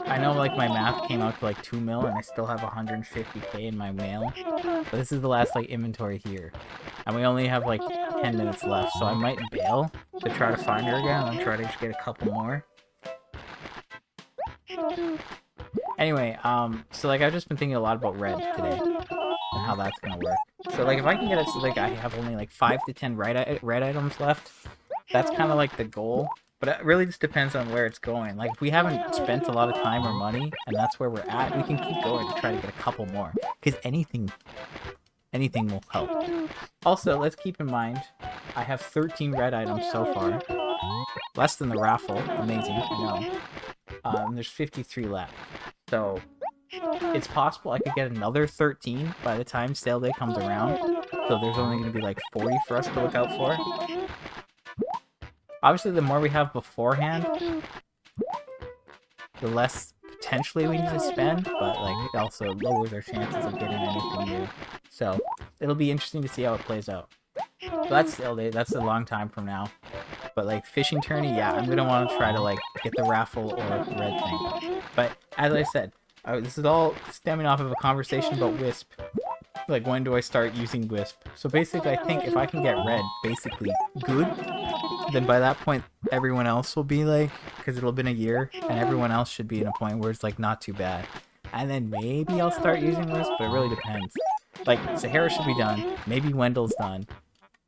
[SPEAKER 1] I know like my math came out to like 2 mil and I still have 150k in my mail. But this is the last like inventory here. And we only have like 10 minutes left, so I might bail to try to find her again and then try to just get a couple more. Anyway, so like I've just been thinking a lot about red today and how that's gonna work. So like if I can get it so like I have only like 5 to 10 red items left, that's kind of like the goal. But it really just depends on where it's going. Like if we haven't spent a lot of time or money and that's where we're at, we can keep going to try to get a couple more. Because anything will help. Also, let's keep in mind, I have 13 red items so far. Less than the raffle. Amazing, I know. There's 53 left. So it's possible I could get another 13 by the time sale day comes around. So there's only going to be like 40 for us to look out for. Obviously, the more we have beforehand, the less potentially we need to spend, but like it also lowers our chances of getting anything new. So it'll be interesting to see how it plays out. So that's sale day. That's a long time from now. But like fishing tourney, yeah, I'm gonna want to try to like get the raffle or red thing. But as I said, this is all stemming off of a conversation about Wisp. Like, when do I start using Wisp? So basically, I think if I can get red basically good, then by that point, everyone else will be like, because it'll have been a year, and everyone else should be in a point where it's like not too bad. And then maybe I'll start using Wisp, but it really depends. Like, Sahara should be done. Maybe Wendell's done.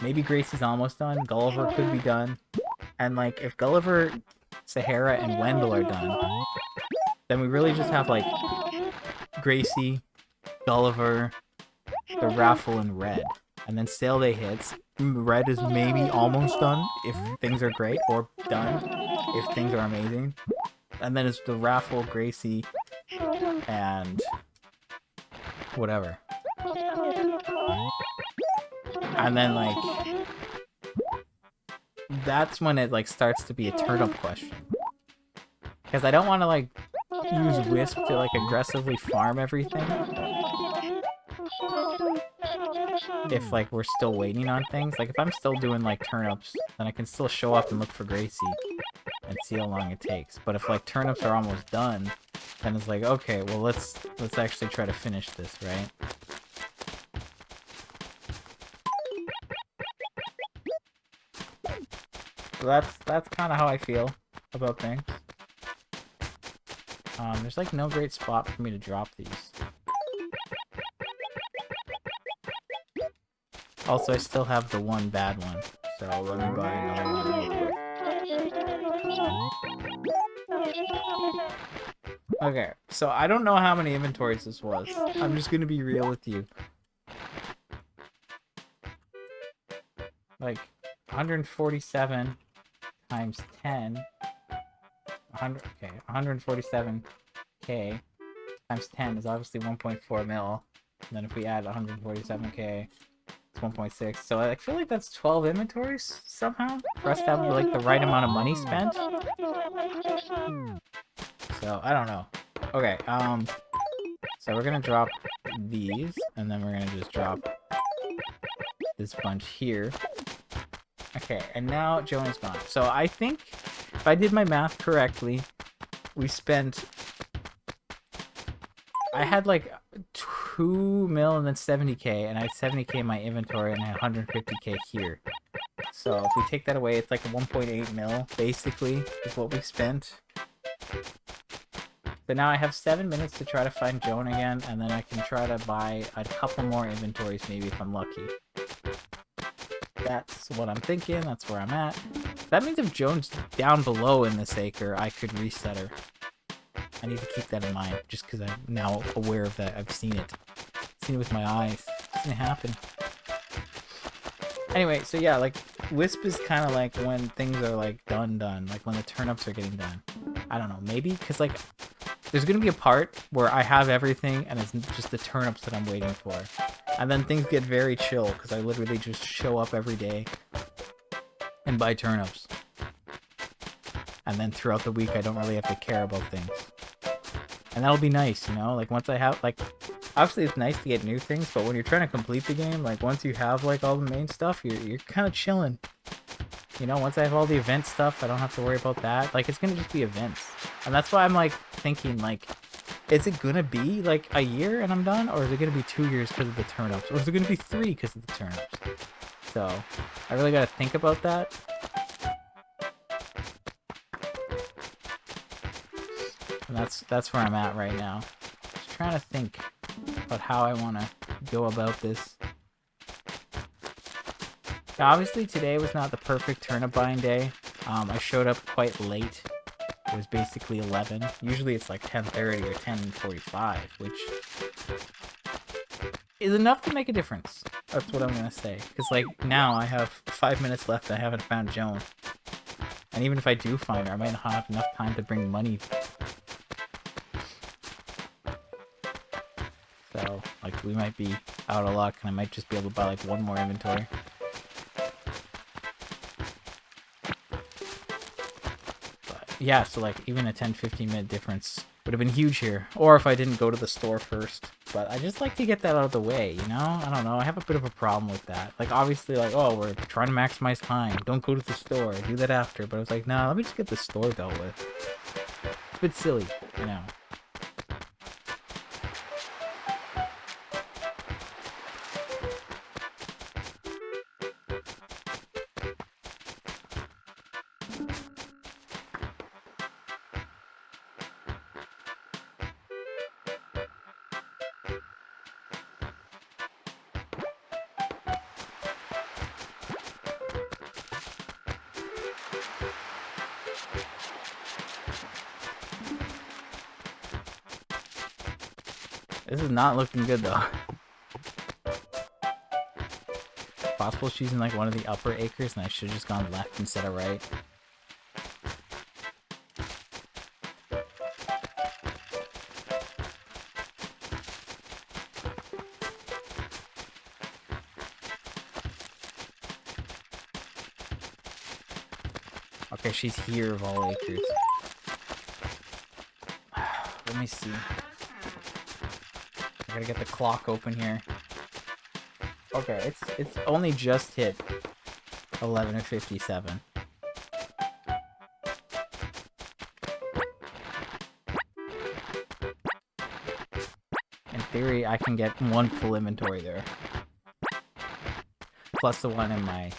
[SPEAKER 1] Maybe Gracie's almost done. Gulliver could be done. And like, if Gulliver, Sahara, and Wendell are done, then we really just have like Gracie, Gulliver, the raffle, and red. And then sale day hits. Red is maybe almost done if things are great, or done if things are amazing. And then it's the raffle, Gracie, and whatever. And then like that's when it like starts to be a turnip question. Because I don't want to like use Wisp to like aggressively farm everything. If like we're still waiting on things. Like if I'm still doing like turnips, then I can still show up and look for Gracie and see how long it takes. But if like turnips are almost done, then it's like, okay, well let's actually try to finish this, right? So that's kind of how I feel about things. There's like no great spot for me to drop these. Also, I still have the one bad one, so let me buy another one real quick. Okay, so I don't know how many inventories this was. I'm just gonna be real with you. Like, 147 times 10... 147k times 10 is obviously 1.4 mil. And then if we add 147k, it's 1.6. So I feel like that's 12 inventories somehow for us to have like the right amount of money spent. So I don't know. Okay, so we're gonna drop these, and then we're gonna just drop this bunch here. Okay, and now Joan's gone. So I think if I did my math correctly, we spent... I had like 2 mil and then 70k, and I had 70k in my inventory, and I had 150k here. So if we take that away, it's like 1.8 mil, basically, is what we spent. So now I have 7 minutes to try to find Joan again, and then I can try to buy a couple more inventories, maybe, if I'm lucky. That's what I'm thinking, that's where I'm at. That means if Joan's down below in this acre, I could reset her. I need to keep that in mind, just because I'm now aware of that. I've seen it. Seen it with my eyes. It's gonna happen. Anyway, so yeah, like, Wisp is kind of like when things are, like, done, like when the turnips are getting done. I don't know, maybe? Because, like, there's going to be a part where I have everything and it's just the turnips that I'm waiting for. And then things get very chill because I literally just show up every day and buy turnips. And then throughout the week, I don't really have to care about things. And that'll be nice, you know? Like, once I have, like, obviously it's nice to get new things, but when you're trying to complete the game, like, once you have, like, all the main stuff, you're kind of chilling. You know, once I have all the event stuff, I don't have to worry about that. Like, it's gonna just be events. And that's why I'm, like, thinking, like, is it gonna be, like, a year and I'm done? Or is it gonna be 2 years because of the turnips? Or is it gonna be 3 because of the turnips? So, I really gotta think about that. And that's where I'm at right now. Just trying to think about how I want to go about this. Now, obviously, today was not the perfect turnip buying day. I showed up quite late. It was basically 11. Usually it's like 10:30 or 10:45, which is enough to make a difference. That's what I'm going to say. Because, like, now I have 5 minutes left. I haven't found Joan. And even if I do find her, I might not have enough time to bring money. So, like, we might be out of luck, and I might just be able to buy, like, one more inventory. But, yeah, so, like, even a 10-15 minute difference would have been huge here. Or if I didn't go to the store first. But I just like to get that out of the way, you know? I don't know, I have a bit of a problem with that. Like, obviously, like, oh, we're trying to maximize time. Don't go to the store. Do that after. But I was like, nah, let me just get the store dealt with. It's a bit silly, you know? This is not looking good, though. Possible she's in, like, one of the upper acres, and I should have just gone left instead of right. Okay, she's here of all acres. Let me see. I gotta get the clock open here. Okay, it's only just hit 11:57. In theory, I can get one full inventory there. Plus the one in my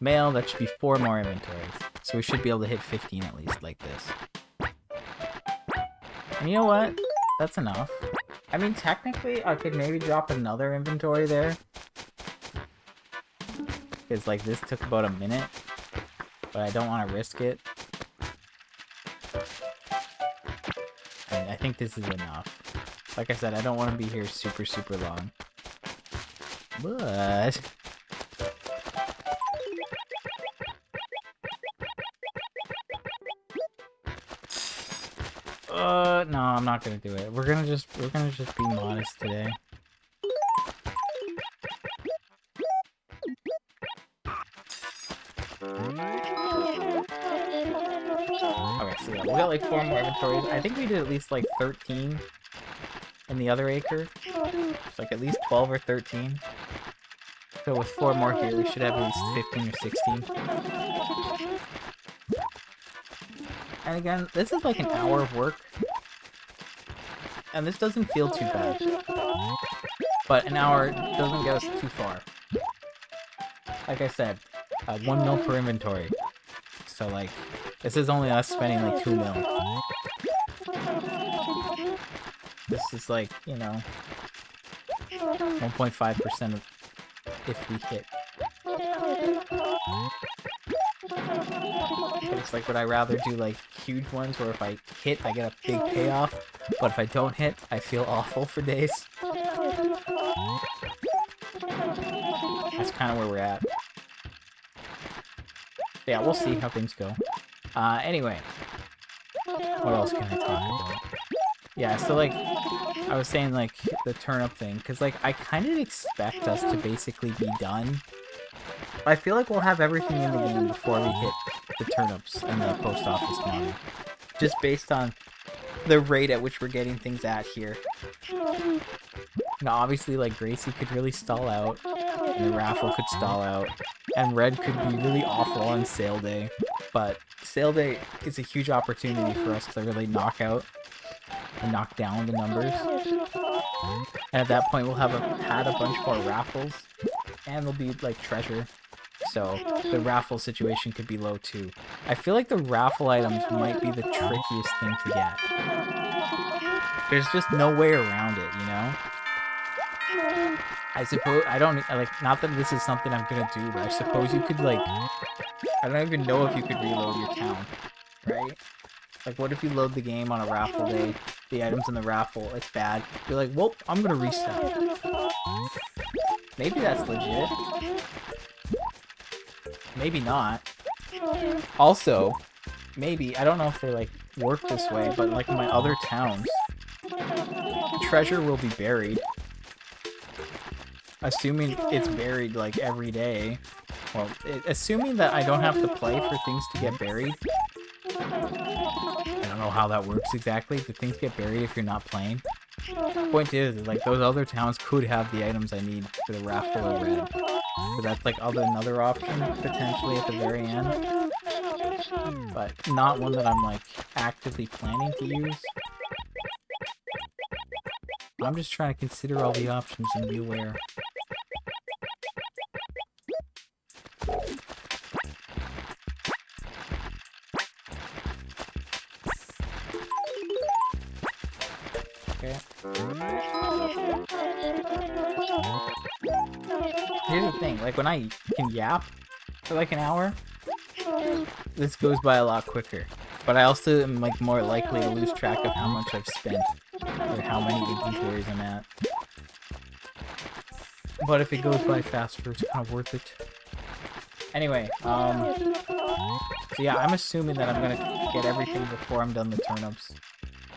[SPEAKER 1] mail, that should be 4 more inventories. So we should be able to hit 15 at least, like this. And you know what? That's enough. I mean, technically, I could maybe drop another inventory there. Because, like, this took about a minute. But I don't want to risk it. And I think this is enough. Like I said, I don't want to be here super, super long. But... no, I'm not gonna do it. We're gonna just be modest today. Okay, so yeah, we got like 4 more inventories. I think we did at least like 13 in the other acre. It's like at least 12 or 13. So with 4 more here, we should have at least 15 or 16. And again, this is like an hour of work. And this doesn't feel too bad. But an hour doesn't get us too far. Like I said, 1 mil per inventory. So like, this is only us spending like 2 mil. This is like, you know, 1.5% of if we hit. It's like, would I rather do like huge ones where if I hit, I get a big payoff, but if I don't hit, I feel awful for days? That's kind of where we're at. Yeah, we'll see how things go. Anyway, what else can I talk about? Yeah, so like I was saying, like the turnip thing, because like I kind of expect us to basically be done. I feel like we'll have everything in the game before we hit the turnips and the post office money, just based on the rate at which we're getting things at here. Now, obviously, like Gracie could really stall out, and the raffle could stall out, and Red could be really awful on sale day. But sale day is a huge opportunity for us to really knock out and knock down the numbers. And at that point, we'll have had a bunch more raffles, and there'll be like treasure. So the raffle situation could be low too. I feel like the raffle items might be the trickiest thing to get. There's just no way around it, you know? I suppose, I don't, like, not that this is something I'm gonna do, but I suppose you could, like, I don't even know if you could reload your town, right? Like, what if you load the game on a raffle day, the items in the raffle, it's bad. You're like, well, I'm gonna reset. Maybe that's legit. Maybe not. Also, maybe, I don't know if they, like, work this way, but, like, in my other towns, treasure will be buried. Assuming it's buried, like, every day. Well, assuming that I don't have to play for things to get buried. I don't know how that works exactly. Do things get buried if you're not playing? Point is, like, those other towns could have the items I need for the raffle or red. So that's, like, another option, potentially, at the very end. But not one that I'm, like, actively planning to use. I'm just trying to consider all the options and be aware. Okay. Here's the thing, like when I can yap for like an hour, this goes by a lot quicker. But I also am like more likely to lose track of how much I've spent or how many inventories I'm at. But if it goes by faster, it's kind of worth it. Anyway, so yeah, I'm assuming that I'm gonna get everything before I'm done the turnips.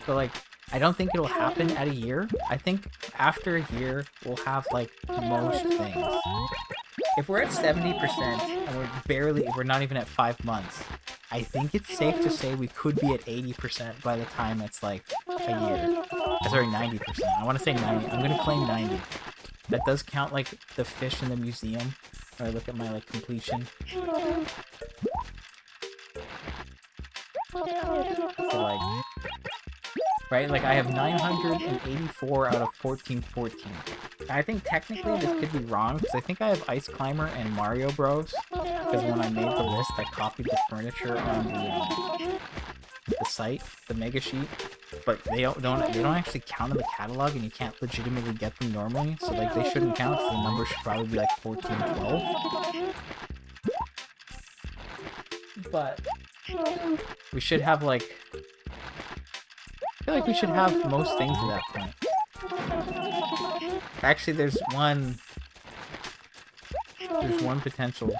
[SPEAKER 1] So like, I don't think it'll happen at a year. I think after a year, we'll have like most things. If we're at 70% and we're not even at 5 months, I think it's safe to say we could be at 80% by the time it's like a year. Sorry, 90%. I want to say 90. I'm gonna claim 90. That does count like the fish in the museum. When I look at my like completion. So like, right? Like I have 984 out of 1414. I think technically this could be wrong because I think I have Ice Climber and Mario Bros. Because when I made the list, I copied the furniture on the site, the mega sheet. But they don't actually count in the catalog, and you can't legitimately get them normally. So like they shouldn't count. So the number should probably be like 14, 12. But we should have like, I feel like we should have most things at that point. Actually, there's one potential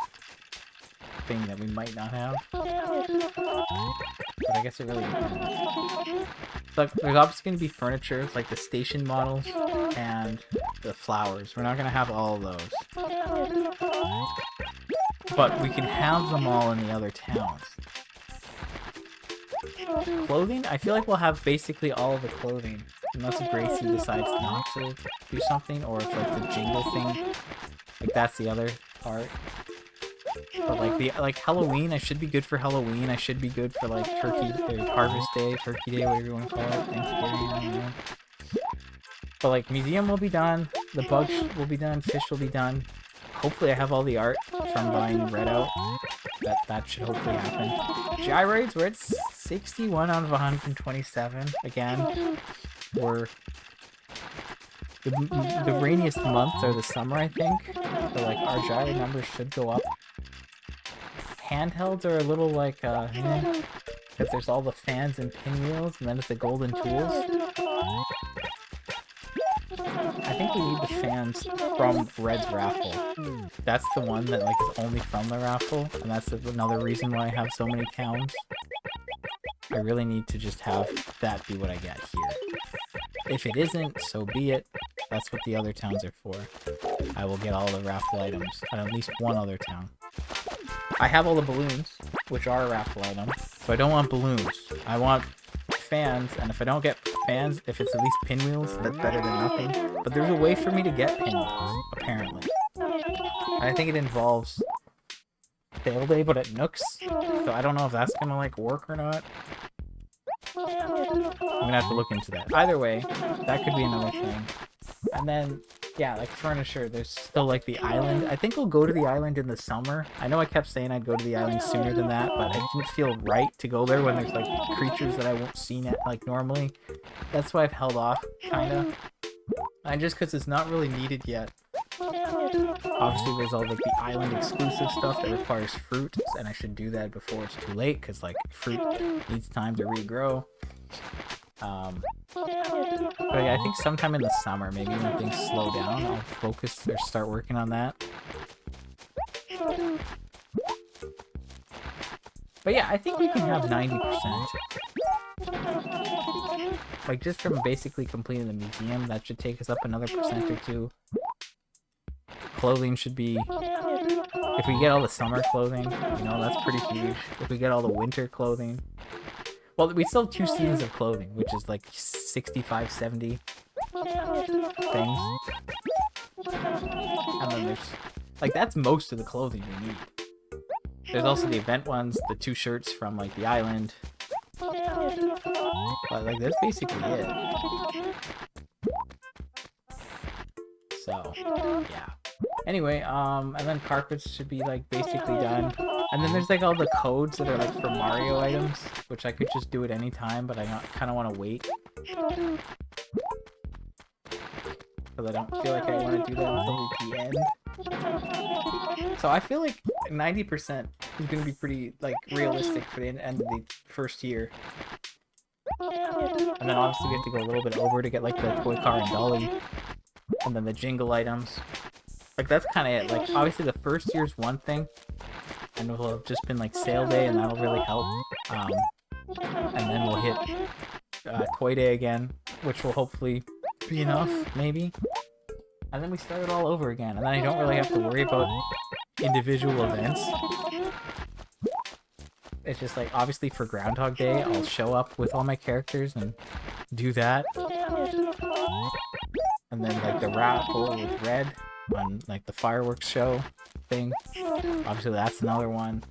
[SPEAKER 1] thing that we might not have. But I guess it really depends. Look, there's obviously going to be furniture, like the station models and the flowers. We're not going to have all of those. But we can have them all in the other towns. Clothing? I feel like we'll have basically all of the clothing. Unless Gracie decides not to do something, or if like the jingle thing, like that's the other part. But like Halloween, I should be good for Halloween. I should be good for like Turkey or Harvest Day, Turkey Day, whatever you want to call it, Thanksgiving, I don't know. But like Museum will be done, the bugs will be done, fish will be done. Hopefully I have all the art from buying Red Out. That should hopefully happen. Gyroids, we're at 61 out of 127. Again, we're the rainiest months are the summer, I think. So like our gyro numbers should go up. Handhelds are a little like because there's all the fans and pinwheels, and then it's the golden tools. I think we need the fans from Red's raffle. That's the one that like is only from the raffle, and that's another reason why I have so many towns. I really need to just have that be what I get here. If it isn't, so be it. That's what the other towns are for. I will get all the raffle items at least one other town. I have all the balloons, which are a raffle item, so I don't want balloons. I want fans, and if I don't get fans, if it's at least pinwheels, that's better than nothing. But there's a way for me to get pinwheels, apparently. And I think it involves sale day, but at Nooks, so I don't know if that's gonna like work or not. I'm gonna have to look into that. Either way, that could be another thing. And then, yeah, like furniture, there's still like the island. I think we'll go to the island in the summer. I know I kept saying I'd go to the island sooner than that, but I didn't feel right to go there when there's like creatures that I won't see like normally. That's why I've held off, kinda. And just because it's not really needed yet. Obviously, there's all like the island exclusive stuff that requires fruit, and I should do that before it's too late, because like fruit needs time to regrow. But yeah, I think sometime in the summer, maybe when things slow down, I'll focus or start working on that. But yeah, I think we can have 90%. Like, just from basically completing the museum, that should take us up another percent or two. Clothing should be... If we get all the summer clothing, you know, that's pretty huge. If we get all the winter clothing... Well, we still have 2 seasons of clothing, which is like 65, 70 things. And then there's... Like, that's most of the clothing we need. There's also the event ones, the 2 shirts from, like, the island. But, like, that's basically it. So, yeah. Anyway, and then carpets should be, like, basically done. And then there's, like, all the codes that are, like, for Mario items, which I could just do at any time, but I kind of want to wait. Because I don't feel like I want to do that until the end. So I feel like 90% is going to be pretty, like, realistic for the end of the first year. And then obviously we have to go a little bit over to get, like, the toy car and dolly. And then the jingle items. Like, that's kind of it. Like, obviously the first year's one thing. And it'll have just been, like, sale day, and that'll really help. And then we'll hit toy day again, which will hopefully be enough, maybe. And then we start it all over again. And then I don't really have to worry about individual events. It's just like, obviously for Groundhog Day, I'll show up with all my characters and do that. And then like the raffle with Red on like the fireworks show thing. Obviously that's another one.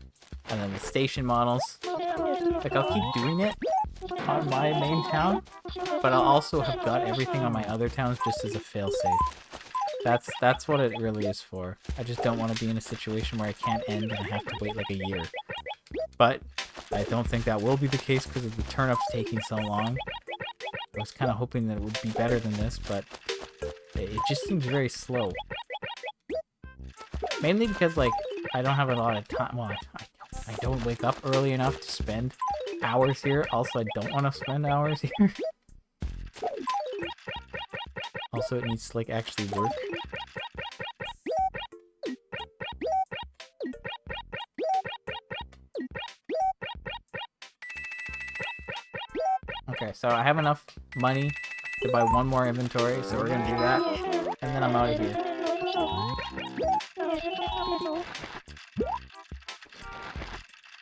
[SPEAKER 1] And then the station models. Like, I'll keep doing it on my main town, but I'll also have got everything on my other towns just as a failsafe. That's what it really is for. I just don't want to be in a situation where I can't end and I have to wait like a year. But I don't think that will be the case because of the turnips taking so long. I was kind of hoping that it would be better than this, but it just seems very slow. Mainly because, like, I don't have a lot of time. Well, I don't wake up early enough to spend hours here. Also, I don't want to spend hours here. Also, it needs to, like, actually work. Okay, so I have enough money to buy one more inventory, so we're gonna do that. And then I'm out of here.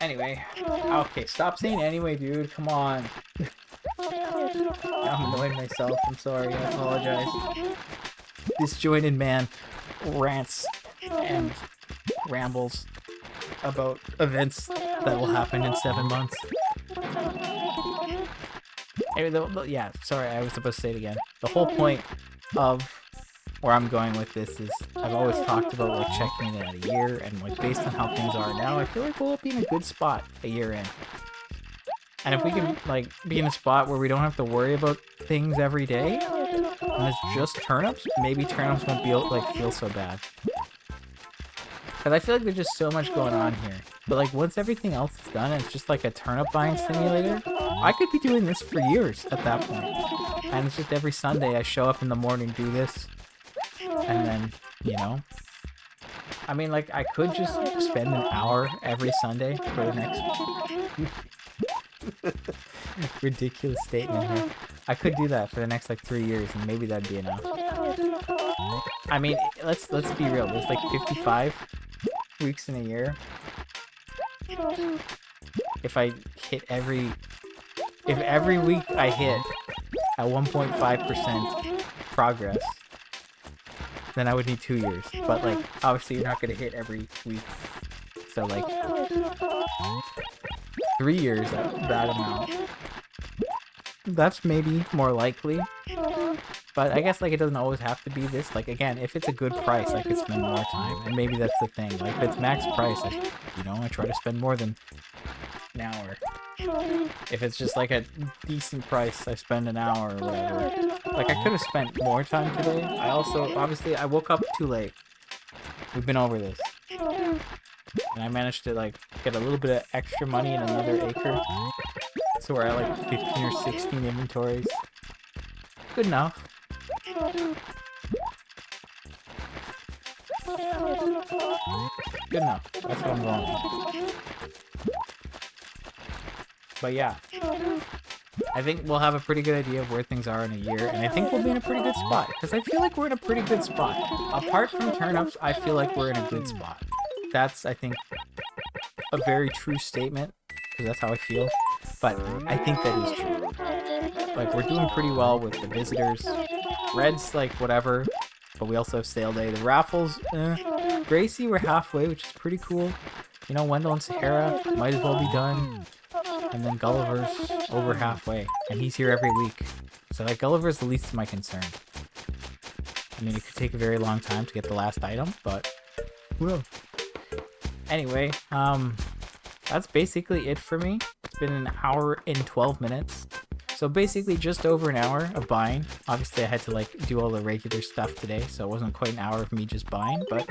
[SPEAKER 1] Anyway. Okay, stop saying anyway, dude. Come on. I'm annoying myself. I'm sorry. I apologize. Disjointed man rants and rambles about events that will happen in 7 months. Anyway, yeah, sorry, I was supposed to say it again. The whole point of where I'm going with this is I've always talked about like checking in at a year, and like based on how things are now, I feel like we'll be in a good spot a year in. And if we can like be in a spot where we don't have to worry about things every day, and it's just turnips, maybe turnips won't be like feel so bad. Because I feel like there's just so much going on here. But like once everything else is done, and it's just like a turnip buying simulator, I could be doing this for years at that point. And it's just every Sunday I show up in the morning, do this, And then, you know, I mean, like, I could just spend an hour every Sunday for the next ridiculous statement here. I could do that for the next like 3 years, and maybe that'd be enough. I mean, let's be real. There's like 55 weeks in a year. If every week I hit at 1.5% progress, then I would need 2 years. But like, obviously, you're not gonna hit every week. So like, 3 years at that amount. That's maybe more likely. But I guess like it doesn't always have to be this. Like again, if it's a good price, I could spend more time. And maybe that's the thing. Like if it's max price, I try to spend more than an hour. If it's just like a decent price, I spend an hour or whatever. Like I could have spent more time today. I also, obviously, I woke up too late. We've been over this. And I managed to like get a little bit of extra money in another acre. So we're at like 15 or 16 inventories. Good enough. Good enough. That's what I'm going with. But yeah. I think we'll have a pretty good idea of where things are in a year, and I think we'll be in a pretty good spot. Because I feel like we're in a pretty good spot. Apart from turnips, I feel like we're in a good spot. That's, I think, a very true statement, because that's how I feel. But I think that is true. Like, we're doing pretty well with the visitors. Red's, like, whatever. But we also have sale day. The raffles, Gracie, we're halfway, which is pretty cool. You know, Wendell and Sahara might as well be done. And then Gulliver's over halfway. And he's here every week. So, like, Gulliver's the least of my concern. I mean, it could take a very long time to get the last item, but who knows? Anyway, that's basically it for me. It's been an hour and 12 minutes. So basically just over an hour of buying. Obviously I had to like do all the regular stuff today, so it wasn't quite an hour of me just buying, but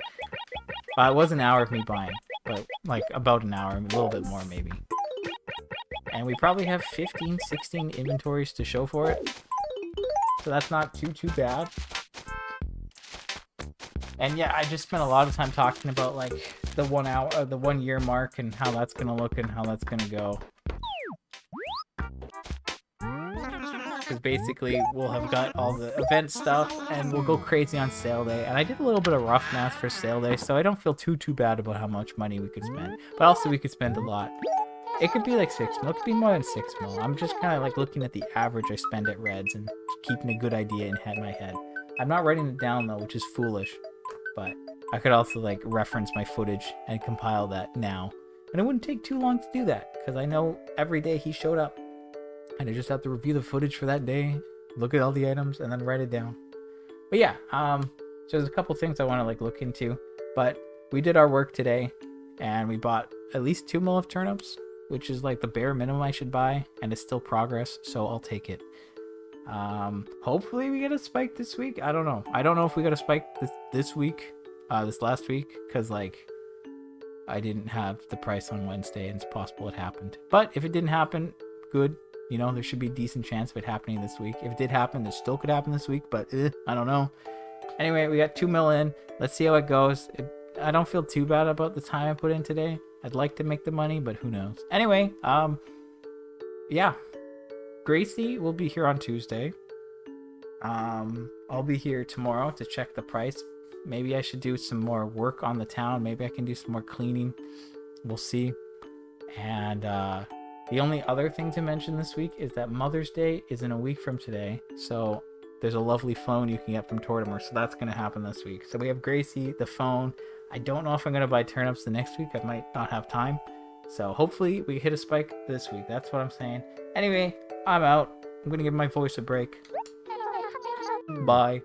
[SPEAKER 1] it was an hour of me buying. But like about an hour, a little bit more maybe. And we probably have 15, 16 inventories to show for it. So that's not too bad. And yeah, I just spent a lot of time talking about like the 1 year mark and how that's gonna look and how that's gonna go. Because basically we'll have got all the event stuff and we'll go crazy on sale day. And I did a little bit of rough math for sale day, so I don't feel too bad about how much money we could spend. But also we could spend a lot. It could be like 6 mil, it could be more than 6 mil. I'm just kind of like looking at the average I spend at Reds and keeping a good idea in my head. I'm not writing it down though, which is foolish. But I could also like reference my footage and compile that now. And it wouldn't take too long to do that, because I know every day he showed up. And I just have to review the footage for that day, look at all the items, and then write it down. But yeah, so there's a couple things I want to like look into. But we did our work today, and we bought at least 2 mil of turnips, which is like the bare minimum I should buy, and it's still progress, so I'll take it. Hopefully we get a spike this week. I don't know. I don't know if we got a spike this week, this last week, because like I didn't have the price on Wednesday, and it's possible it happened. But if it didn't happen, good. You know, there should be a decent chance of it happening this week. If it did happen, it still could happen this week, but I don't know. Anyway, we got 2 mil in. Let's see how it goes. I don't feel too bad about the time I put in today. I'd like to make the money, but who knows. Anyway, yeah. Gracie will be here on Tuesday. I'll be here tomorrow to check the price. Maybe I should do some more work on the town. Maybe I can do some more cleaning. We'll see. And, the only other thing to mention this week is that Mother's Day is in a week from today. So there's a lovely phone you can get from Tortimer. So that's going to happen this week. So we have Gracie, the phone. I don't know if I'm going to buy turnips the next week. I might not have time. So hopefully we hit a spike this week. That's what I'm saying. Anyway, I'm out. I'm going to give my voice a break. Bye.